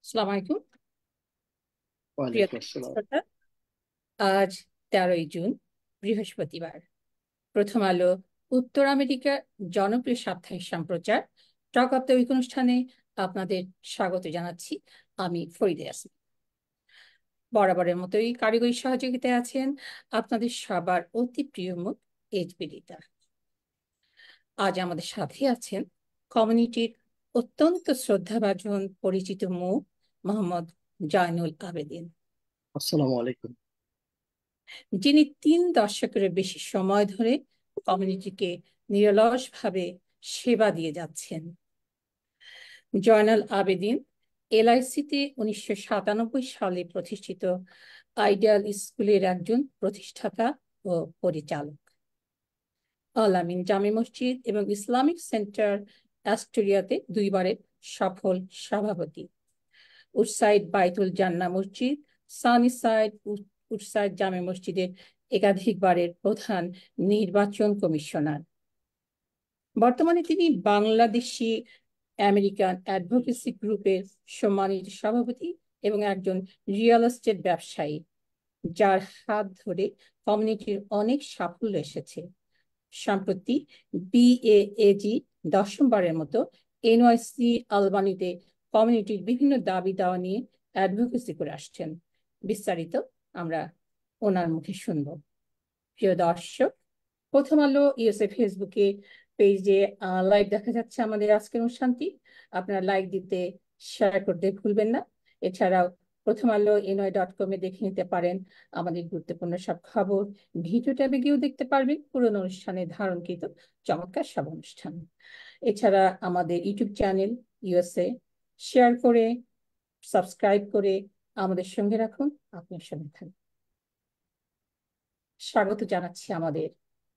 আসসালামু আলাইকুম। প্রিয় ওয়ালাইকুম আসসালাম। শ্রোতা, আজ 13ই জুন, বৃহস্পতিবার। প্রথম আলো উত্তর আমেরিকার জনপ্রিয় সাপ্তাহিক সম্প্রচার টক অফ দ্য উইক অনুষ্ঠানে আপনাদের স্বাগত জানাচ্ছি। আমি ফরিদা ইয়াসমিন। বরাবরের মতোই কারিগরি সহযোগিতায় আছেন আপনাদের সবার অতি প্রিয় মুখ এইচবি রিতা। আজ আমাদের সাথে আছেন কমিউনিটির অত্যন্ত শ্রদ্ধাভাজন পরিচিত মুখ মোহাম্মদ জয়নুল আবেদিন, আসসালামু আলাইকুম। যিনি 3 দশকের বেশি সময় ধরে কমিউনিটিকে নিরলসভাবে সেবা দিয়ে যাচ্ছেন। জয়নাল আবেদিন এলআইসিতে 1997 সালে প্রতিষ্ঠিত আইডিয়াল স্কুলের একজন প্রতিষ্ঠাতা ও পরিচালক। আল আমিন জামে মসজিদ এবং ইসলামিক সেন্টার অ্যাস্টোরিয়াতে 2বারের সফল সভাপতি। উডসাইড বাইতুল জান্নাহ মসজিদ, সানিসাইড উডসাইড জামে মসজিদের একাধিকবারের প্রধান নির্বাচন কমিশনার। বর্তমানে তিনি বাংলাদেশি আমেরিকান অ্যাডভোকেসি গ্রুপের সম্মানিত সভাপতি এবং একজন রিয়েল এস্টেট ব্যবসায়ী, যার হাত ধরে কমিউনিটির অনেক সাফল্য এসেছে। সম্প্রতি বিএএজি 10মবারের মতো এনওয়াইসি আলবানিতে কমিউনিটির বিভিন্ন দাবি দাওয়া নিয়ে অ্যাডভোকেসি করে আসছেন। বিস্তারিত আমরা ওনার মুখে শুনব। প্রিয় দর্শক, প্রথম আলো ইউএসএ ফেসবুকে পেজে লাইভ দেখা যাচ্ছে আমাদের আজকের অনুষ্ঠানটি। আপনারা লাইক দিতে, শেয়ার করতে ভুলবেন না। এছাড়াও প্রথম আলো NY.com-এ দেখে নিতে পারেন আমাদের গুরুত্বপূর্ণ সব খবর। ভিডিও ট্যাবে গিয়েও দেখতে পারবেন পুরনো অনুষ্ঠানে ধারণকৃত চমৎকার সব অনুষ্ঠান। এছাড়া আমাদের ইউটিউব চ্যানেল ইউএসএ শেয়ার করে, সাবস্ক্রাইব করে আমাদের সঙ্গে রাখুন। আপনার সঙ্গে থাকুন। স্বাগত জানাচ্ছি আমাদের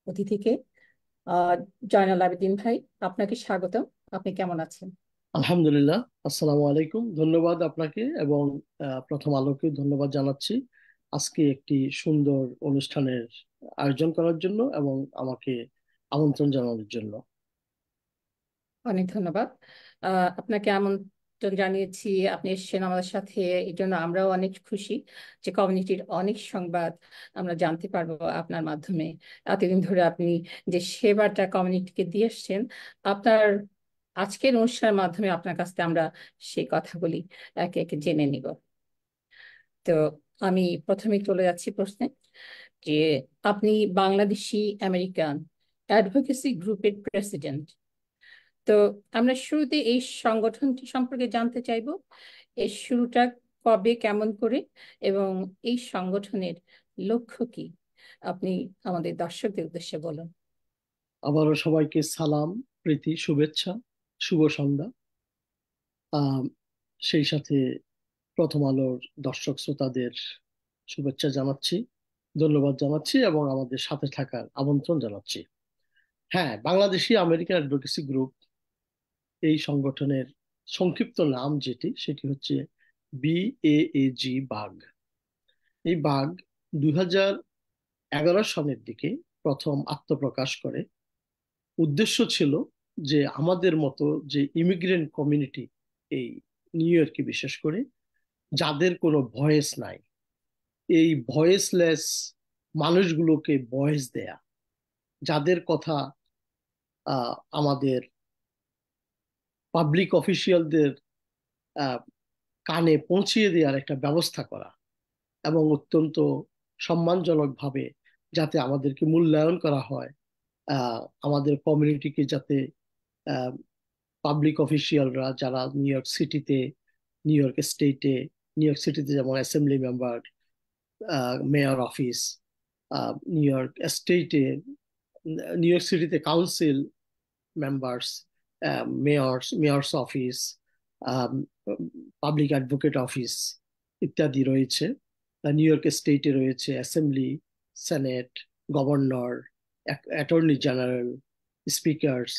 অতিথিকে। জয়নাল আবেদিন ভাই, আপনাকে স্বাগত। আপনি কেমন আছেন? আলহামদুলিল্লাহ। আসসালামু আলাইকুম। ধন্যবাদ আপনাকে এবং প্রথম আলোকেও ধন্যবাদ জানাচ্ছি আজকে একটি সুন্দর অনুষ্ঠানের আয়োজন করার জন্য এবং আমাকে আমন্ত্রণ জানানোর জন্য। অনেক ধন্যবাদ। আপনাকে আমন্ত্রণ জানিয়েছি, আপনি এসেছেন আমাদের সাথে। এই জন্য আমরাও অনেক খুশি যে কমিউনিটির অনেক সংবাদ আমরা জানতে পারবো আপনার মাধ্যমে। এতদিন ধরে আপনি যে সেবাটা কমিউনিটিকে দিয়ে এসছেন, আপনার আজকের অনুষ্ঠানের মাধ্যমে আপনার কাছ থেকে আমরা সেই কথাগুলি একে একে জেনে নিব। তো আমি প্রথমে চলে যাচ্ছি প্রশ্নে, যে আপনি বাংলাদেশি আমেরিকান অ্যাডভোকেসি গ্রুপের প্রেসিডেন্ট। তো আমরা শুরুতে এই সংগঠনটি সম্পর্কে জানতে চাইব। এর শুরুটা কবে, কেমন করে, এবং এই সংগঠনের লক্ষ্য কি? আপনি আমাদের দর্শকদের উদ্দেশ্যে বলুন। আবারও সবাইকে সালাম, প্রীতি, শুভেচ্ছা, শুভ সন্ধ্যা। আহ সেই সাথে প্রথম আলোর দর্শক শ্রোতাদের শুভেচ্ছা জানাচ্ছি, ধন্যবাদ জানাচ্ছি এবং আমাদের সাথে থাকার আমন্ত্রণ জানাচ্ছি। হ্যাঁ, বাংলাদেশি আমেরিকান অ্যাডভোকেসি গ্রুপ এই সংগঠনের সংক্ষিপ্ত নাম সেটি হচ্ছে BAAG বাগ। এই বাগ 2011 সালের দিকে প্রথম আত্মপ্রকাশ করে। উদ্দেশ্য ছিল যে আমাদের মতো যে ইমিগ্রেন্ট কমিউনিটি এই নিউ ইয়র্কে বিশেষ করে যাদের কোনো ভয়েস নাই, এই ভয়েসলেস মানুষগুলোকে ভয়েস দেয়া, যাদের কথা আমাদের পাবলিক অফিসিয়ালদের কানে পৌঁছিয়ে দেওয়ার একটা ব্যবস্থা করা এবং অত্যন্ত সম্মানজনকভাবে যাতে আমাদেরকে মূল্যায়ন করা হয়, আমাদের কমিউনিটিকে যাতে পাবলিক অফিসিয়ালরা যারা নিউ ইয়র্ক সিটিতে, নিউ ইয়র্ক স্টেটে, নিউ ইয়র্ক সিটিতে যেমন assembly member, mayor office, New York স্টেটে, নিউ ইয়র্ক সিটিতে council members, mayor's office, public advocate office ইত্যাদি রয়েছে। নিউ ইয়র্ক স্টেটে রয়েছে assembly, senate, governor, attorney general, speakers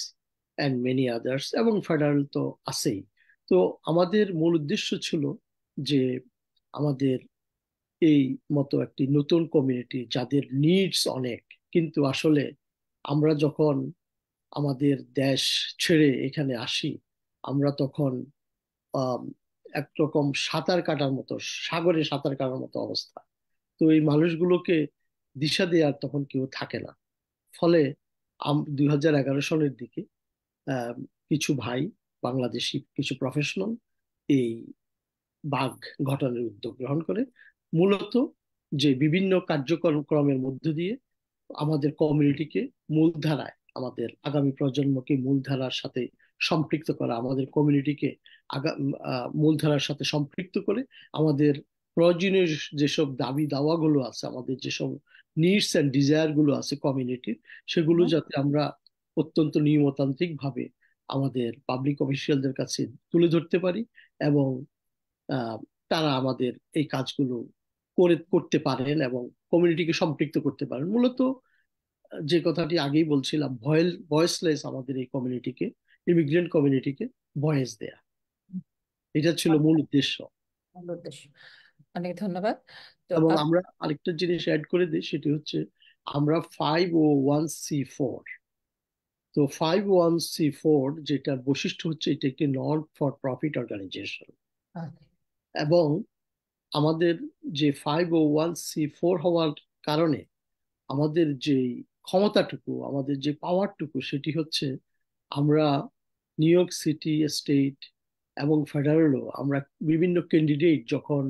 and many others, এবং ফেডারেল তো আছেই। তো আমাদের মূল উদ্দেশ্য ছিল যে আমাদের এই মতো একটি নতুন কমিউনিটি যাদের নিডস অনেক, কিন্তু আসলে আমরা যখন আমাদের দেশ ছেড়ে এখানে আসি আমরা তখন একরকম সাঁতার কাটার মতো, সাগরে সাঁতার কাটার মতো অবস্থা। তো এই মানুষগুলোকে দিশা দেওয়ার তখন কেউ থাকে না। ফলে 2011 সালের দিকে আহ, কিছু ভাই, বাংলাদেশি কিছু প্রফেশনাল এই বাঘ ঘটানোর উদ্যোগ গ্রহণ করে, মূলত যে বিভিন্ন কার্যক্রমের মধ্য দিয়ে আমাদের কমিউনিটিকে মূলধারায়, আমাদের আগামী প্রজন্মকে মূলধারার সাথে সম্পৃক্ত করা, আমাদের কমিউনিটিকে মূলধারার সাথে সম্পৃক্ত করে আমাদের প্রয়োজনীয় যেসব দাবি দাওয়াগুলো আছে, আমাদের যেসব নিডস অ্যান্ড ডিজায়ার গুলো আছে কমিউনিটির, সেগুলো হুম। যাতে আমরা অত্যন্ত নিয়মতান্ত্রিক ভাবে আমাদের পাবলিক অফিসিয়ালদের কাছে তুলে ধরতে পারি, এবং আহ, তারা আমাদের এই কাজগুলো করতে পারেন এবং কমিউনিটিকে সম্পৃক্ত করতে পারেন। মূলত যে কথাটি আগেই বলছিলাম, ভয়েসলেস আমাদের এই কমিউনিটিকে, ইমিগ্রেন্ট কমিউনিটিকে ভয়েস দেয়া, এটা ছিল মূল উদ্দেশ্য। ভালো উদ্দেশ্য। অনেক ধন্যবাদ। তো এবং আমরা আরেকটা জিনিস অ্যাড করে দিই, সেটি হচ্ছে আমরা 501(c)(4। তো 501(c)(4 যেটার বৈশিষ্ট্য হচ্ছে এটা একটি নন ফর প্রফিট অর্গানাইজেশন, এবং আমাদের যে 501(c)(4 হওয়ার কারণে আমাদের যে ক্ষমতাটুকু, আমাদের যে পাওয়ারটুকু, সেটি হচ্ছে আমরা নিউ ইয়র্ক সিটি, স্টেট এবং ফেডারেলও আমরা বিভিন্ন ক্যান্ডিডেট যখন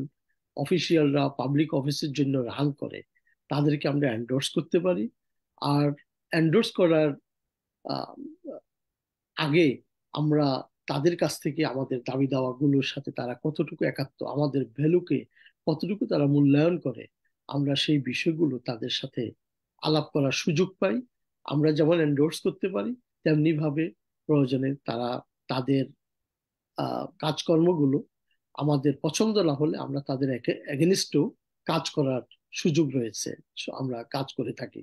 অফিসিয়ালরা পাবলিক অফিসের জন্য রান করে, তাদেরকে আমরা এন্ডোর্স করতে পারি। আর এন্ডোর্স করার আহ, আগে আমরা তাদের কাছ থেকে আমাদের দাবি দাওয়াগুলোর সাথে তারা কতটুকু একাত্ম, আমাদের ভ্যালুকে কতটুকু তারা মূল্যায়ন করে, আমরা সেই বিষয়গুলো তাদের সাথে আলাপ করার সুযোগ পাই। আমরা যেমন এন্ডোর্স করতে পারি, তেমনি ভাবে প্রয়োজনে তারা তাদের কাজকর্মগুলো আমাদের পছন্দ না হলে আমরা তাদের এগেনিস্টেও কাজ করার সুযোগ রয়েছে। আমরা কাজ করে থাকি।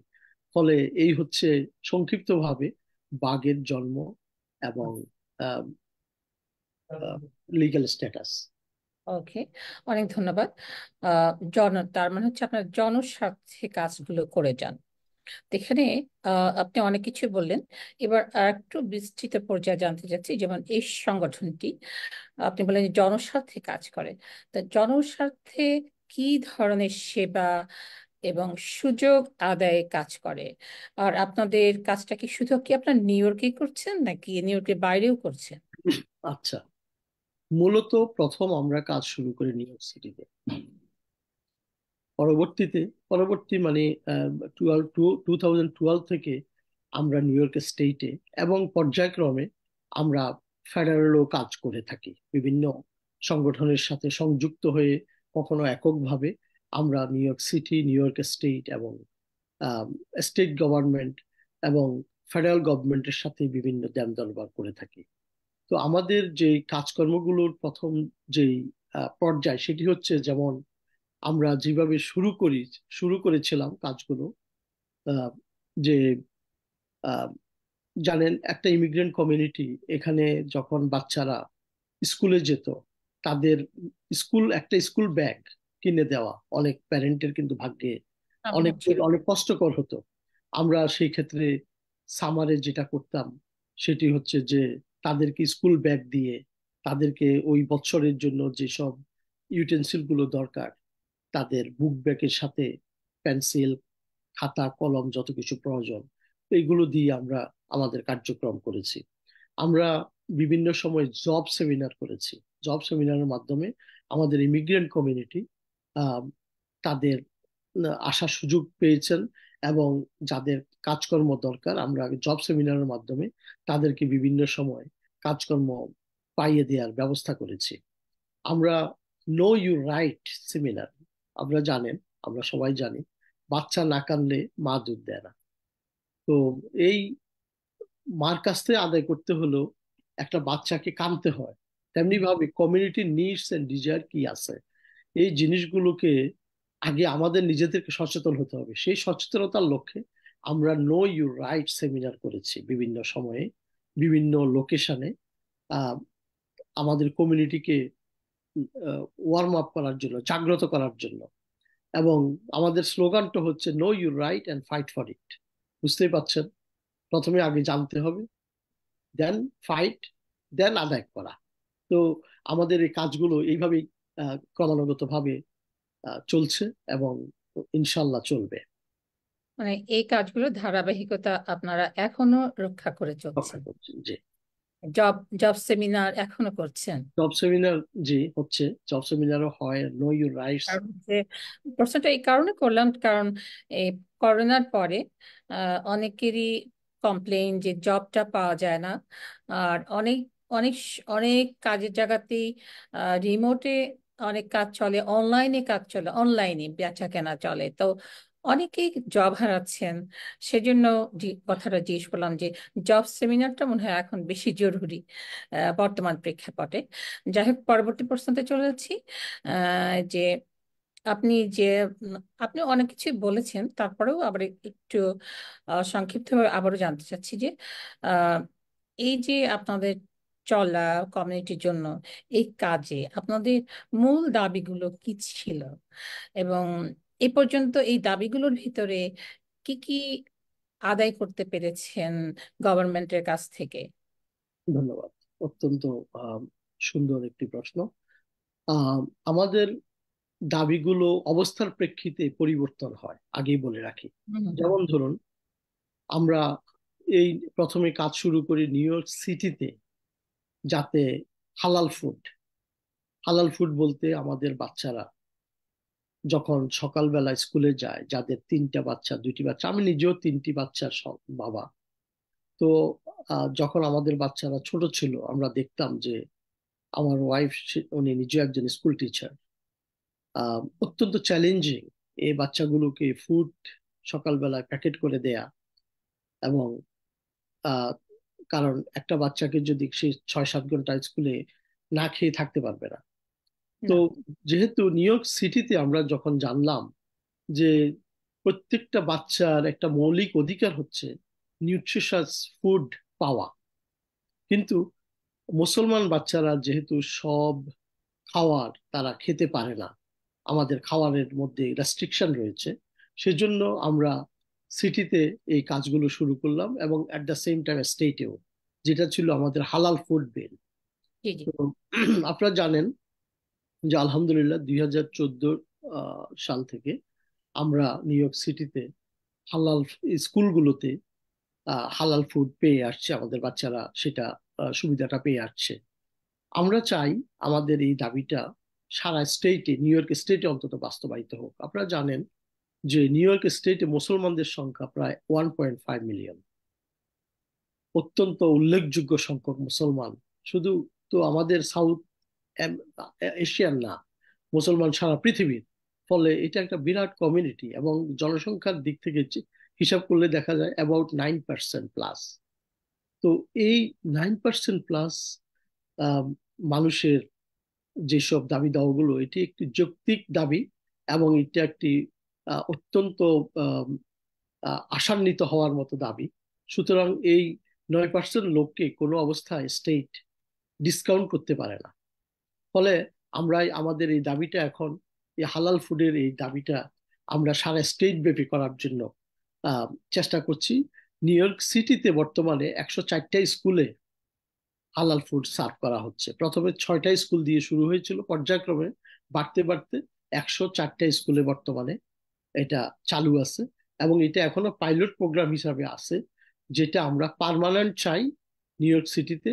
ফলে এই হচ্ছে সংক্ষিপ্তভাবে বাগের জন্ম এবং লিগ্যাল স্ট্যাটাস। ওকে, অনেক ধন্যবাদ। তার মানে হচ্ছে আপনার জনস্বার্থে কাজগুলো করে যান। তো এখানে আপনি অনেক কিছু বললেন। এবার আর একটু বিস্তৃত পর্যায়ে জানতে চাচ্ছি, যেমন এই সংগঠনটি আপনি বললেন যে জনস্বার্থে কাজ করে। তা জনস্বার্থে কি ধরনের সেবা এবং সুযোগ আদায়ে কাজ করে? আর আপনাদের কাজটা কি শুধু কি আপনার নিউ ইয়র্কেই করছেন, নাকি নিউ ইয়র্কের বাইরেও করছেন? আচ্ছা, মূলত প্রথম আমরা কাজ শুরু করি নিউ ইয়র্ক সিটিতে। পরবর্তীতে, পরবর্তী মানে 2012 থেকে আমরা নিউ ইয়র্ক স্টেটে এবং পর্যায়ক্রমে আমরা ফেডারেলও কাজ করে থাকি, বিভিন্ন সংগঠনের সাথে সংযুক্ত হয়ে, কখনো এককভাবে। আমরা new York City, New York state এবং স্টেট গভর্নমেন্ট এবং ফেডারেল গভর্নমেন্টের সাথে বিভিন্ন দেন দরবার করে থাকি। তো আমাদের যে কাজকর্মগুলোর প্রথম যেই পর্যায়, সেটি হচ্ছে যেমন আমরা যেভাবে শুরু করেছিলাম কাজগুলো, আহ, যে আহ, জানেন একটা ইমিগ্রেন্ট কমিউনিটি, এখানে যখন বাচ্চারা স্কুলে যেত, তাদের একটা স্কুল ব্যাগ কিনে দেওয়া অনেক প্যারেন্টের কিন্তু ভাগ্যে অনেক সম্ভব ছিল। অনেক কষ্টকর হতো। আমরা সেই ক্ষেত্রে সামারে যেটা করতাম, সেটি হচ্ছে যে তাদেরকে স্কুল ব্যাগ দিয়ে তাদেরকে ওই বছরের জন্য যেসব ইউটেন্সিল গুলো দরকার, তাদের বুক ব্যাগের সাথে পেন্সিল, খাতা, কলম, যত কিছু প্রয়োজন, এইগুলো দিয়ে আমরা আমাদের কার্যক্রম করেছি। আমরা বিভিন্ন সময় জব সেমিনার করেছি। জব সেমিনারের মাধ্যমে আমাদের ইমিগ্রেন্ট কমিউনিটি তাদের আসার সুযোগ পেয়েছেন, এবং যাদের কাজকর্ম দরকার আমরা জব সেমিনারের মাধ্যমে তাদেরকে বিভিন্ন সময় কাজকর্ম পাইয়ে দেওয়ার ব্যবস্থা করেছি। আমরা নো ইউ রাইট সেমিনার, আমরা জানেন, আমরা সবাই জানি, বাচ্চা না কানলে মা দুধ দেয় না। তো এই মার কাছ থেকে আদায় করতে হলেও একটা বাচ্চাকে কানতে হয়। তেমনি ভাবে কমিউনিটির নিডস এন্ড ডিজায়ার কি আছে, এই জিনিসগুলোকে আগে আমাদের নিজেদেরকে সচেতন হতে হবে। সেই সচেতনতার লক্ষ্যে আমরা নো ইউ রাইট সেমিনার করেছি বিভিন্ন সময়ে, বিভিন্ন লোকেশনে, আহ আমাদের কমিউনিটিকে ওয়ার্ম আপ করার জন্য, জাগ্রত করার জন্য। এবং আমাদের স্লোগানটা হচ্ছে know you right and fight for it. বুঝতেই পাচ্ছেন, প্রথমে আগে জানতে হবে, দেন ফাইট, দেন আদায় করা। তো আমাদের এই কাজগুলো এইভাবেই ক্রমানুগত ভাবে চলছে এবং ইনশাল্লাহ চলবে। মানে এই কাজগুলো ধারাবাহিকতা আপনারা এখনো রক্ষা করে রক্ষা চলছেন? করছেন, জি। জব জব সেমিনার এখনো করছেন? জব সেমিনার, জি, হচ্ছে। জব সেমিনারও হয়, নো ইউর রাইটস। কারণ হচ্ছে, প্রশ্নটা এই কারণে করলাম কারণ এই করোনার পরে অনেকেরই কমপ্লেইন যে জবটা পাওয়া যায় না। আর অনেক অনেক অনেক কাজের জায়গাতেই রিমোটে অনেক কাজ চলে, অনলাইনে কাজ চলে, অনলাইনে বেচা কেনা চলে, তো অনেকেই জব হারাচ্ছেন। সেজন্য কথাটা জিজ্ঞেস করলাম যে জব সেমিনারটা মনে হয় এখন বেশি জরুরি বর্তমান প্রেক্ষাপটে। যাই হোক, পরবর্তী প্রশ্নতে চলে যাচ্ছি। যে আপনি যে উম, আপনি অনেক কিছু বলেছেন, তারপরেও আবার একটু সংক্ষিপ্তভাবে আবারও জানতে চাচ্ছি যে আহ, এই যে আপনাদের চলা কমিউনিটির জন্য এই কাজে আপনাদের মূল দাবিগুলো কি ছিল, এবং এ পর্যন্ত এই দাবিগুলোর ভিতরে কি কি আদায় করতে পেরেছেন গভর্নমেন্টের কাছ থেকে? ধন্যবাদ। অত্যন্ত আহ, সুন্দর একটি প্রশ্ন। আহ, আমাদের দাবিগুলো অবস্থার প্রেক্ষিতে পরিবর্তন হয়, আগেই বলে রাখি। হুম, হুম। যেমন ধরুন, আমরা এই প্রথমে কাজ শুরু করি নিউ ইয়র্ক সিটিতে, যাতে হালাল ফুড, হালাল ফুড বলতে আমাদের বাচ্চারা যখন সকালবেলা স্কুলে যায়, যাদের তিনটা বাচ্চা, দুইটি বাচ্চা, আমি নিজেও তিনটি বাচ্চার বাবা। তো যখন আমাদের বাচ্চারা ছোট ছিল, আমরা দেখতাম যে আমার ওয়াইফ, উনি নিজে একজন স্কুল টিচার, অত্যন্ত চ্যালেঞ্জিং এই বাচ্চাগুলোকে ফুড সকালবেলায় প্যাকেট করে দেয়া। এবং আহ, কারণ একটা বাচ্চাকে যদি সে 6-7 ঘন্টা স্কুলে না খেয়ে থাকতে পারবে না। তো না। যেহেতু নিউ ইয়র্ক সিটিতে আমরা যখন জানলাম যে প্রত্যেকটা বাচ্চার একটা মৌলিক অধিকার হচ্ছে নিউট্রিশাস ফুড পাওয়া, কিন্তু মুসলমান বাচ্চারা যেহেতু সব খাওয়ার তারা খেতে পারে না, আমাদের খাওয়ারের মধ্যে রেস্ট্রিকশন রয়েছে, সেজন্য আমরা সিটিতে এই কাজগুলো শুরু করলাম এবং অ্যাট দ্য সেম টাইম স্টেটেও, যেটা ছিল আমাদের হালাল ফুড বিল। জি, জি। তো আপনারা জানেন যে আলহামদুলিল্লাহ 2014 সাল থেকে আমরা নিউ ইয়র্ক সিটিতে হালাল স্কুলগুলোতে হালাল ফুড পেয়ে আসছে, আমাদের বাচ্চারা সেটা সুবিধাটা পেয়ে আসছে। আমরা চাই আমাদের এই দাবিটা সারা স্টেটে, নিউ ইয়র্ক স্টেটে অন্তত বাস্তবায়িত হোক। আপনারা জানেন যে নিউ ইয়র্ক স্টেটে মুসলমানদের সংখ্যা প্রায় 1.5 মিলিয়ন, অত্যন্ত উল্লেখযোগ্য সংখ্যক মুসলমান। শুধু তো আমাদের সাউথ এশিয়ার না, মুসলমান সারা পৃথিবীর। ফলে এটা একটা বিরাট কমিউনিটি এবং জনসংখ্যার দিক থেকে হিসাব করলে দেখা যায় অ্যাবাউট 9% প্লাস। তো এই 9% প্লাস মানুষের যেসব দাবি দাওয়াগুলো, এটি একটি যৌক্তিক দাবি এবং এটা একটি অত্যন্ত আম, আশান্বিত হওয়ার মতো দাবি। সুতরাং এই 9% লোককে কোনো অবস্থায় স্টেট ডিসকাউন্ট করতে পারে না। ফলে আমরা আমাদের এই দাবিটা এখন, এই হালাল ফুডের এই দাবিটা আমরা সারা স্টেট ব্যাপী করার জন্য আহ, চেষ্টা করছি। নিউ ইয়র্ক সিটিতে বর্তমানে 104টা স্কুলে হালাল ফুড সার্ভ করা হচ্ছে। প্রথমে 6টা স্কুল দিয়ে শুরু হয়েছিল, পর্যায়ক্রমে বাড়তে বাড়তে 104টা স্কুলে বর্তমানে এটা চালু আছে। এবং এটা এখনো পাইলট প্রোগ্রাম হিসাবে আছে, যেটা আমরা পার্মানেন্ট চাই নিউ ইয়র্ক সিটিতে,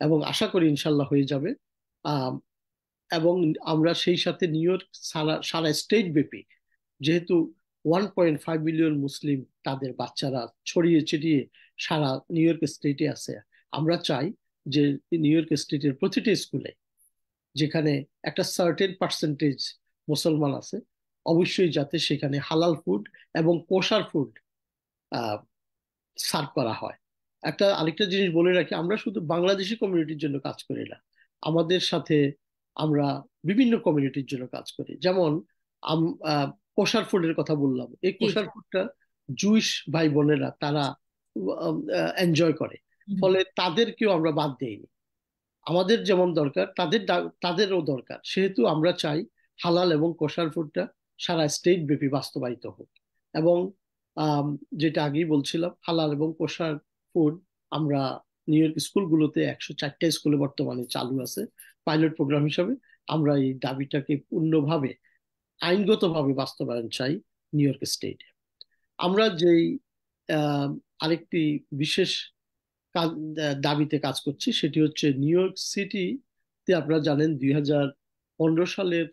এবং আশা করি ইনশাল্লাহ হয়ে যাবে। আহ, এবং আমরা সেই সাথে নিউ ইয়র্ক সারা সারা স্টেট ব্যাপী, যেহেতু 1.5 মিলিয়ন মুসলিম, তাদের বাচ্চারা ছড়িয়ে ছিটিয়ে সারা নিউ ইয়র্ক স্টেটে আছে, আমরা চাই যে নিউ ইয়র্ক স্টেটের প্রতিটি স্কুলে, যেখানে একটা সার্টেন পার্সেন্টেজ মুসলমান আছে, অবশ্যই যাতে সেখানে হালাল ফুড এবং কোশার ফুড সার্ভ করা হয়। আরেকটা জিনিস বলে রাখি, আমরা শুধু বাংলাদেশি কমিউনিটির জন্য কাজ করি না, আমাদের সাথে আমরা বিভিন্ন কমিউনিটির জন্য কাজ করি। যেমন কোশার ফুডের কথা বললাম, এই জি, কোশার জি। ফুডটা জুইশ ভাই বোনেরা তারা এনজয় করে। হুম। ফলে তাদেরকেও আমরা বাদ দেইনি। আমাদের যেমন দরকার তাদেরও দরকার, সেহেতু আমরা চাই হালাল এবং কোশার ফুডটা সারা স্টেট ব্যাপী বাস্তবায়িত হোক। এবং আম, যেটা আগেই বলছিলাম, হালাল এবং কোশার ফুড আমরা নিউ ইয়র্ক স্কুলগুলোতে 104টা স্কুলে বর্তমানে চালু আছে পাইলট প্রোগ্রাম হিসাবে। আমরা এই দাবিটাকে পূর্ণভাবে আইনগতভাবে বাস্তবায়ন চাই নিউ ইয়র্ক স্টেটে। আমরা যেই আরেকটি বিশেষ দাবিতে কাজ করছি সেটি হচ্ছে নিউ ইয়র্ক সিটিতে, আপনারা জানেন 2015 সালের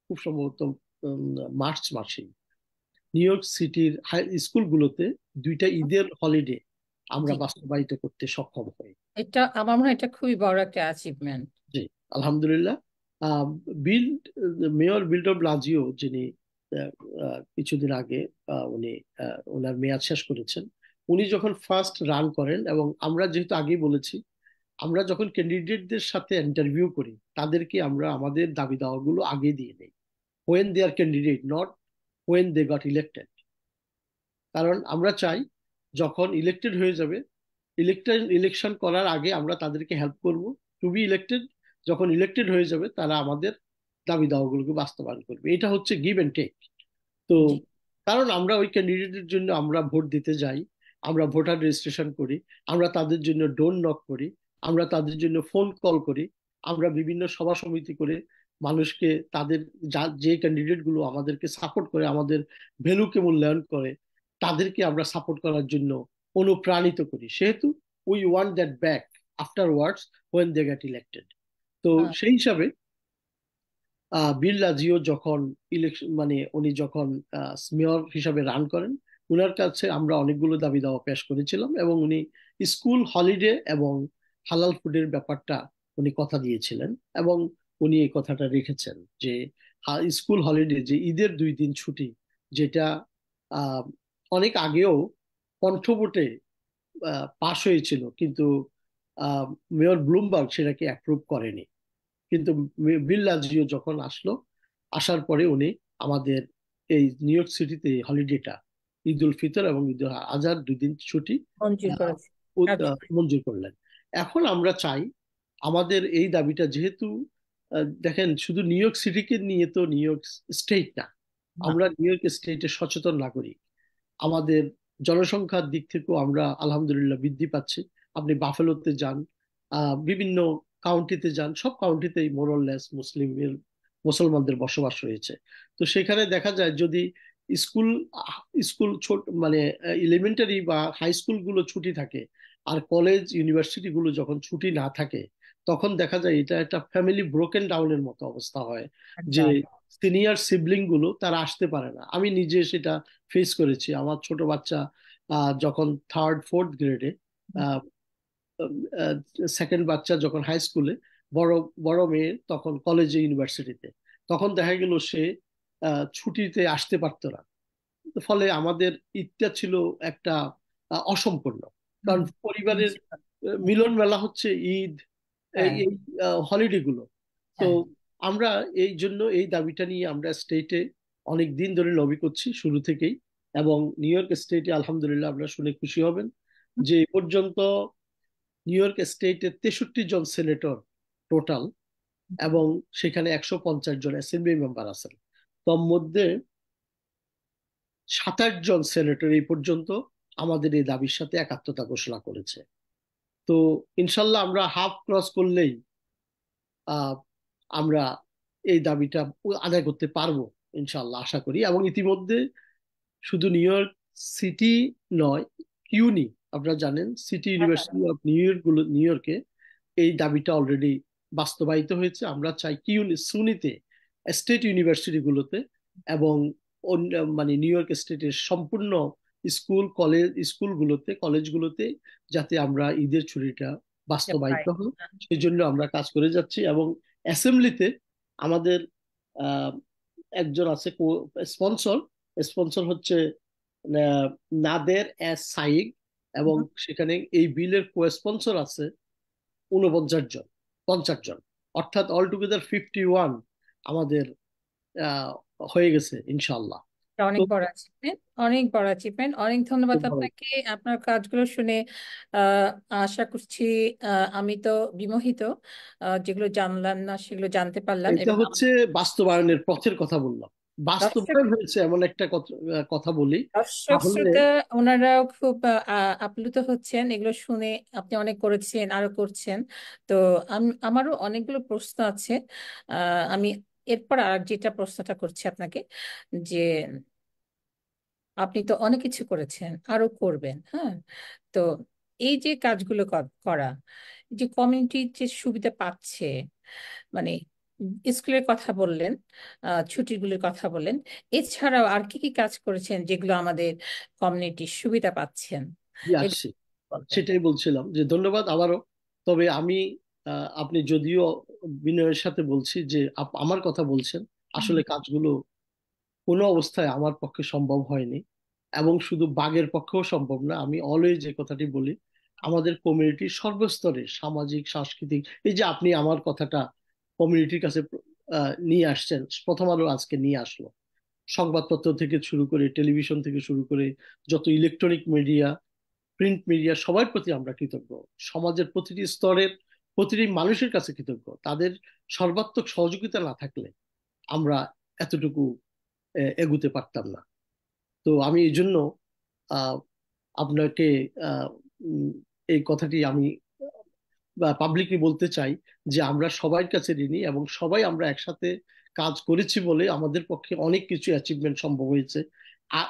খুব সম্ভবত মার্চ মাসে নিউ ইয়র্ক সিটির হাই স্কুলগুলোতে 2টা ঈদের হলিডে আমরা জি, বাস্তবায়িত করতে সক্ষম হই। এটা আমার মনে হয় এটা খুবই বড় একটা অ্যাচিভমেন্ট। জি, আলহামদুলিল্লাহ। আহ, বিল মেয়র বিল্ডর ব্লাজিও, যিনি কিছুদিন আগে উনি ওনার মেয়াদ শেষ করেছেন, উনি যখন ফার্স্ট রান করেন, এবং আমরা যেহেতু আগেই বলেছি, আমরা যখন ক্যান্ডিডেটদের সাথে ইন্টারভিউ করি তাদেরকে আমরা আমাদের দাবি দাওয়াগুলো আগে দিয়ে নেই, when they are candidate, not when they got elected. কারণ আমরা চাই যখন ইলেক্টেড হয়ে যাবে, ইলেকশন করার আগে আমরা তাদেরকে হেল্প করব টু বি ইলেক্টেড। যখন ইলেক্টেড হয়ে যাবে তারা আমাদের দাবি দাওয়াগুলোকে বাস্তবায়ন করবে। এটা হচ্ছে গিভ এন্ড টেক। তো জি, কারণ আমরা ওই ক্যান্ডিডেটের জন্য আমরা ভোট দিতে যাই, আমরা ভোটার রেজিস্ট্রেশন করি, আমরা তাদের জন্য ডোর নক করি, আমরা তাদের জন্য ফোন কল করি, আমরা বিভিন্ন সভা সমিতি করে মানুষকে তাদের যে ক্যান্ডিডেট গুলো আমাদেরকে সাপোর্ট করে, আমাদের ভ্যালুকে মূল্যায়ন করে, তাদেরকে আমরা সাপোর্ট করার জন্য অনুপ্রাণিত করি। সেহেতু we want that back afterwards when they get elected. তো হ্যাঁ, সেই হিসাবে বিল লাজিও যখন ইলেকশন, মানে উনি যখন মেয়র হিসাবে রান করেন, উনার কাছে আমরা অনেকগুলো দাবি দাওয়া পেশ করেছিলাম, এবং উনি স্কুল হলিডে এবং হালাল ফুডের ব্যাপারটা উনি কথা দিয়েছিলেন, এবং উনি এই কথাটা রেখেছেন যে স্কুল হলিডে, যে ঈদের 2 দিন ছুটি, যেটা আহ, অনেক আগেও কণ্ঠভোটে পাশ হয়েছিল, কিন্তু মেয়র ব্লুমবার্গ সেটাকে অ্যাপ্রুভ করেনি। কিন্তু বিল লাজিও যখন আসলো, আসার পরে উনি আমাদের এই নিউ ইয়র্ক সিটিতে হলিডেটা, ঈদ উল ফিতর এবং ঈদ উল আজহার 2 দিন ছুটি মঞ্জুর আহ, করেছে। আচ্ছা, মঞ্জুর করলেন। এখন আমরা চাই আমাদের এই দাবিটা, যেহেতু দেখেন শুধু নিউ ইয়র্ক সিটিকে নিয়ে তো নিউ ইয়র্ক স্টেট না, না, আমরা নিউ ইয়র্ক স্টেটের সচেতন নাগরিক। আমাদের জনসংখ্যার দিক থেকেও আমরা আলহামদুলিল্লাহ বৃদ্ধি পাচ্ছি। আপনি বাফেলোতে যান, বিভিন্ন কাউন্টিতে যান, সব কাউন্টিতেই মোরললেস মুসলমানদের বসবাস রয়েছে। তো সেখানে দেখা যায় যদি স্কুল স্কুল ছোট, মানে এলিমেন্টারি বা হাই স্কুল গুলো ছুটি থাকে, আর কলেজ ইউনিভার্সিটি গুলো যখন ছুটি না থাকে, তখন দেখা যায় এটা একটা ফ্যামিলি ব্রোকেন ডাউনের মতো অবস্থা হয়, যে একদম। সিনিয়র সিবলিং গুলো তারা আসতে পারে না। আমি নিজে সেটা ফেস করেছি। আমার ছোট বাচ্চা যখন থার্ড ফোর্থ গ্রেডে, সেকেন্ড বাচ্চা যখন হাই স্কুলে, বড় বড় মেয়ে তখন কলেজে ইউনিভার্সিটিতে, তখন দেখা গেল সে ছুটিতে আসতে পারতো না। ফলে আমাদের ঈদটা ছিল একটা অসম্পূর্ণ। হুম, কারণ পরিবারের বুঝতে পারছি। মিলন মেলা হচ্ছে ঈদ, এই হ্যাঁ, এই হলিডে গুলো। তো হ্যাঁ, আমরা এই জন্য এই দাবিটা নিয়ে আমরা স্টেটে অনেক দিন ধরে লবি করছি শুরু থেকেই, এবং নিউ ইয়র্ক স্টেটে আলহামদুলিল্লাহ আপনারা শুনে খুশি হবেন যে এ পর্যন্ত নিউ ইয়র্ক স্টেটে 63 জন সিনেটর টোটাল, এবং সেখানে 150 জন অ্যাসেম্বলি মেম্বার আছেন। তোর মধ্যে 27 জন সিনেটর এই পর্যন্ত আমাদের এই দাবির সাথে একাত্মতা ঘোষণা করেছে। তো ইনশাল্লাহ আমরা হাফ ক্রস করলেই আহ আমরা এই দাবিটা আদায় করতে পারবো ইনশাল্লাহ, আশা করি। এবং ইতিমধ্যে শুধু নিউ ইয়র্ক সিটি নয়, কিউনি, আপনারা জানেন সিটি হ্যাঁ, হ্যাঁ, ইউনিভার্সিটি অফ নিউ ইয়র্কে এই দাবিটা অলরেডি বাস্তবায়িত হয়েছে। আমরা চাই কিউনি সুনিতে, স্টেট ইউনিভার্সিটি গুলোতে, এবং মানে নিউ ইয়র্ক স্টেটের সম্পূর্ণ স্কুলগুলোতে, কলেজগুলোতে, যাতে আমরা ঈদের ছুটিটা এটা প্রায়। বাস্তবায়িত হয়, সেই জন্য আমরা কাজ করে যাচ্ছি। এবং অ্যাসেম্বলিতে আমাদের আহ, একজন আছে স্পন্সর, স্পন্সর হচ্ছে আহ, নাদের এস সাইগ, এবং হুম, সেখানে এই বিলের কো স্পন্সর আছে 49 জন, 50 জন, অর্থাৎ অল টুগেদার 51 আমাদের আহ, হয়ে গেছে ইনশাল্লাহ। এটা তো অনেক বড় অ্যাচিভমেন্ট, অনেক বড় অ্যাচিভমেন্ট। অনেক ধন্যবাদ খুব ভালো। আপনাকে। আপনার কাজগুলো শুনে আহ, আশা করছি, আমি তো বিমোহিত, যেগুলো জানলাম না সেগুলো জানতে পারলাম, এটা এবং হচ্ছে বাস্তবায়নের পথের কথা বললাম। দর্শক বাস্তবায়ন হয়েছে এমন একটা কথা বলি দর্শক তাহলে। শ্রোতা ওনারাও খুব আপ্লুত হচ্ছেন এগুলো শুনে। আপনি অনেক করেছেন, আরো করছেন। তো আমারও অনেকগুলো প্রশ্ন আছে। আমি এরপর আর যেটা প্রশ্নটা করছি আপনাকে, যে আপনি তো অনেক কিছু করেছেন, আরো করবেন, হ্যাঁ? তো এই যে কাজগুলো করা, যে কমিউনিটি যে সুবিধা পাচ্ছে, মানে স্কুলের কথা বললেন, ছুটিগুলির কথা বললেন, এছাড়াও আর কি কি কাজ করেছেন যেগুলো আমাদের কমিউনিটির সুবিধা পাচ্ছেন, এগুলো আসছি, বলবেন? সেটাই বলছিলাম যে ধন্যবাদ আবারও। তবে আমি আপনি যদিও বিনয়ের সাথে বলছি যে আমার কথা বলছেন, হুম। আসলে কাজগুলো কোনো অবস্থায় আমার পক্ষে সম্ভব হয়নি, এবং শুধু বাগের পক্ষেও সম্ভব না। আমি অলওয়েজ যে কথাটি বলি, আমাদের কমিউনিটির সর্বস্তরে সামাজিক সাংস্কৃতিক, এই যে আপনি আমার কথাটা কমিউনিটির কাছে নিয়ে আসছেন, প্রথম আলো আজকে নিয়ে আসলো, সংবাদপত্র থেকে শুরু করে টেলিভিশন থেকে শুরু করে যত ইলেকট্রনিক মিডিয়া, প্রিন্ট মিডিয়া, সবার প্রতি আমরা কৃতজ্ঞ। সমাজের প্রতিটি স্তরের প্রতিটি মানুষের কাছে কৃতজ্ঞ। তাদের সর্বাত্মক সহযোগিতা না থাকলে আমরা এতটুকু এগুতে পারতাম না। তো আমি এই জন্য আহ, আপনাকে আহ, উম, এই কথাটি আমি পাবলিকলি বলতে চাই যে আমরা সবার কাছে ঋণী, এবং সবাই আমরা একসাথে কাজ করেছি বলে আমাদের পক্ষে অনেক কিছু অ্যাচিভমেন্ট সম্ভব হয়েছে।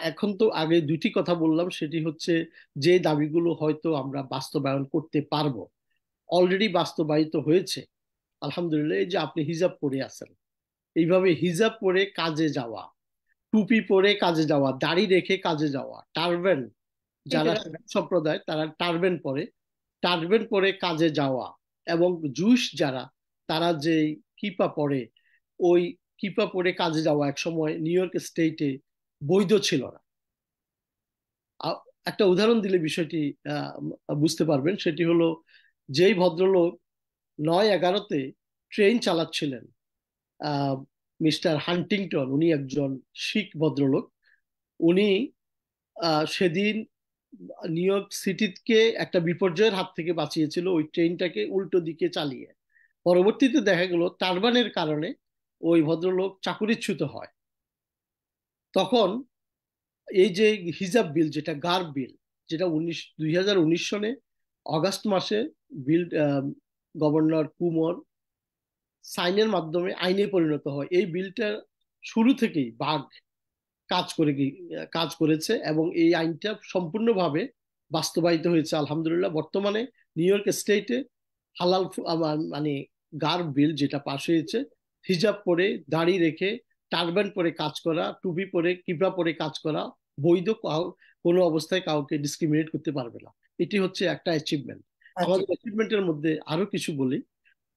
এখন তো আগে দুইটি কথা বললাম, সেটি হচ্ছে যে দাবিগুলো হয়তো আমরা বাস্তবায়ন করতে পারবো, অলরেডি বাস্তবায়িত হয়েছে আলহামদুলিল্লাহ। এই যে আপনি হিজাব পরে আছেন, এইভাবে হিজাব পরে কাজে যাওয়া, টুপি পরে কাজে যাওয়া, দাড়ি রেখে কাজে যাওয়া, টারবান, এটা যারা শিখ সম্প্রদায় তারা টারবান পরে, টারবান পরে কাজে যাওয়া, এবং জুস যারা, তারা যে কিপা পরে, ওই কিপা পরে কাজে যাওয়া এক সময় নিউ ইয়র্ক স্টেটে বৈধ ছিল না। আ- একটা উদাহরণ দিলে বিষয়টি বুঝতে পারবেন, সেটি হলো যেই ভদ্রলোক 9/11-তে ট্রেন চালাচ্ছিলেন, আহ মিস্টার হান্টিংটন, উনি একজন শিখ ভদ্রলোক। উনি সেদিন নিউ ইয়র্ক সিটিকে একটা বিপর্যয়ের হাত থেকে বাঁচিয়েছিল ওই ট্রেনটাকে উল্টো দিকে চালিয়ে। পরবর্তীতে দেখা গেল টারবানের কারণে ওই ভদ্রলোক চাকরিচ্যুত হয়। তখন এই যে হিজাব বিল, যেটা গার্ব বিল, যেটা 2019 সনে অগাস্ট মাসে বিল গভর্নর কুমোর সাইনের মাধ্যমে আইনে পরিণত হয়, এই বিলটা শুরু থেকেই বাঘ কাজ করেছে, এবং এই আইনটা সম্পূর্ণভাবে বাস্তবায়িত হয়েছে আলহামদুলিল্লাহ। বর্তমানে নিউ ইয়র্ক স্টেটে হালাল মানে গার্ব বিল যেটা পাশ হয়েছে, হিজাব পরে দাড়ি রেখে টারবান পরে কাজ করা, টুপি পরে কিপরা পরে কাজ করা বৈধ, কোনো অবস্থায় কাউকে ডিসক্রিমিনেট করতে পারবে না। এটি হচ্ছে একটা অ্যাচিভমেন্ট। আচ্ছা। আমাদের অ্যাচিভমেন্টের মধ্যে আরো কিছু বলি,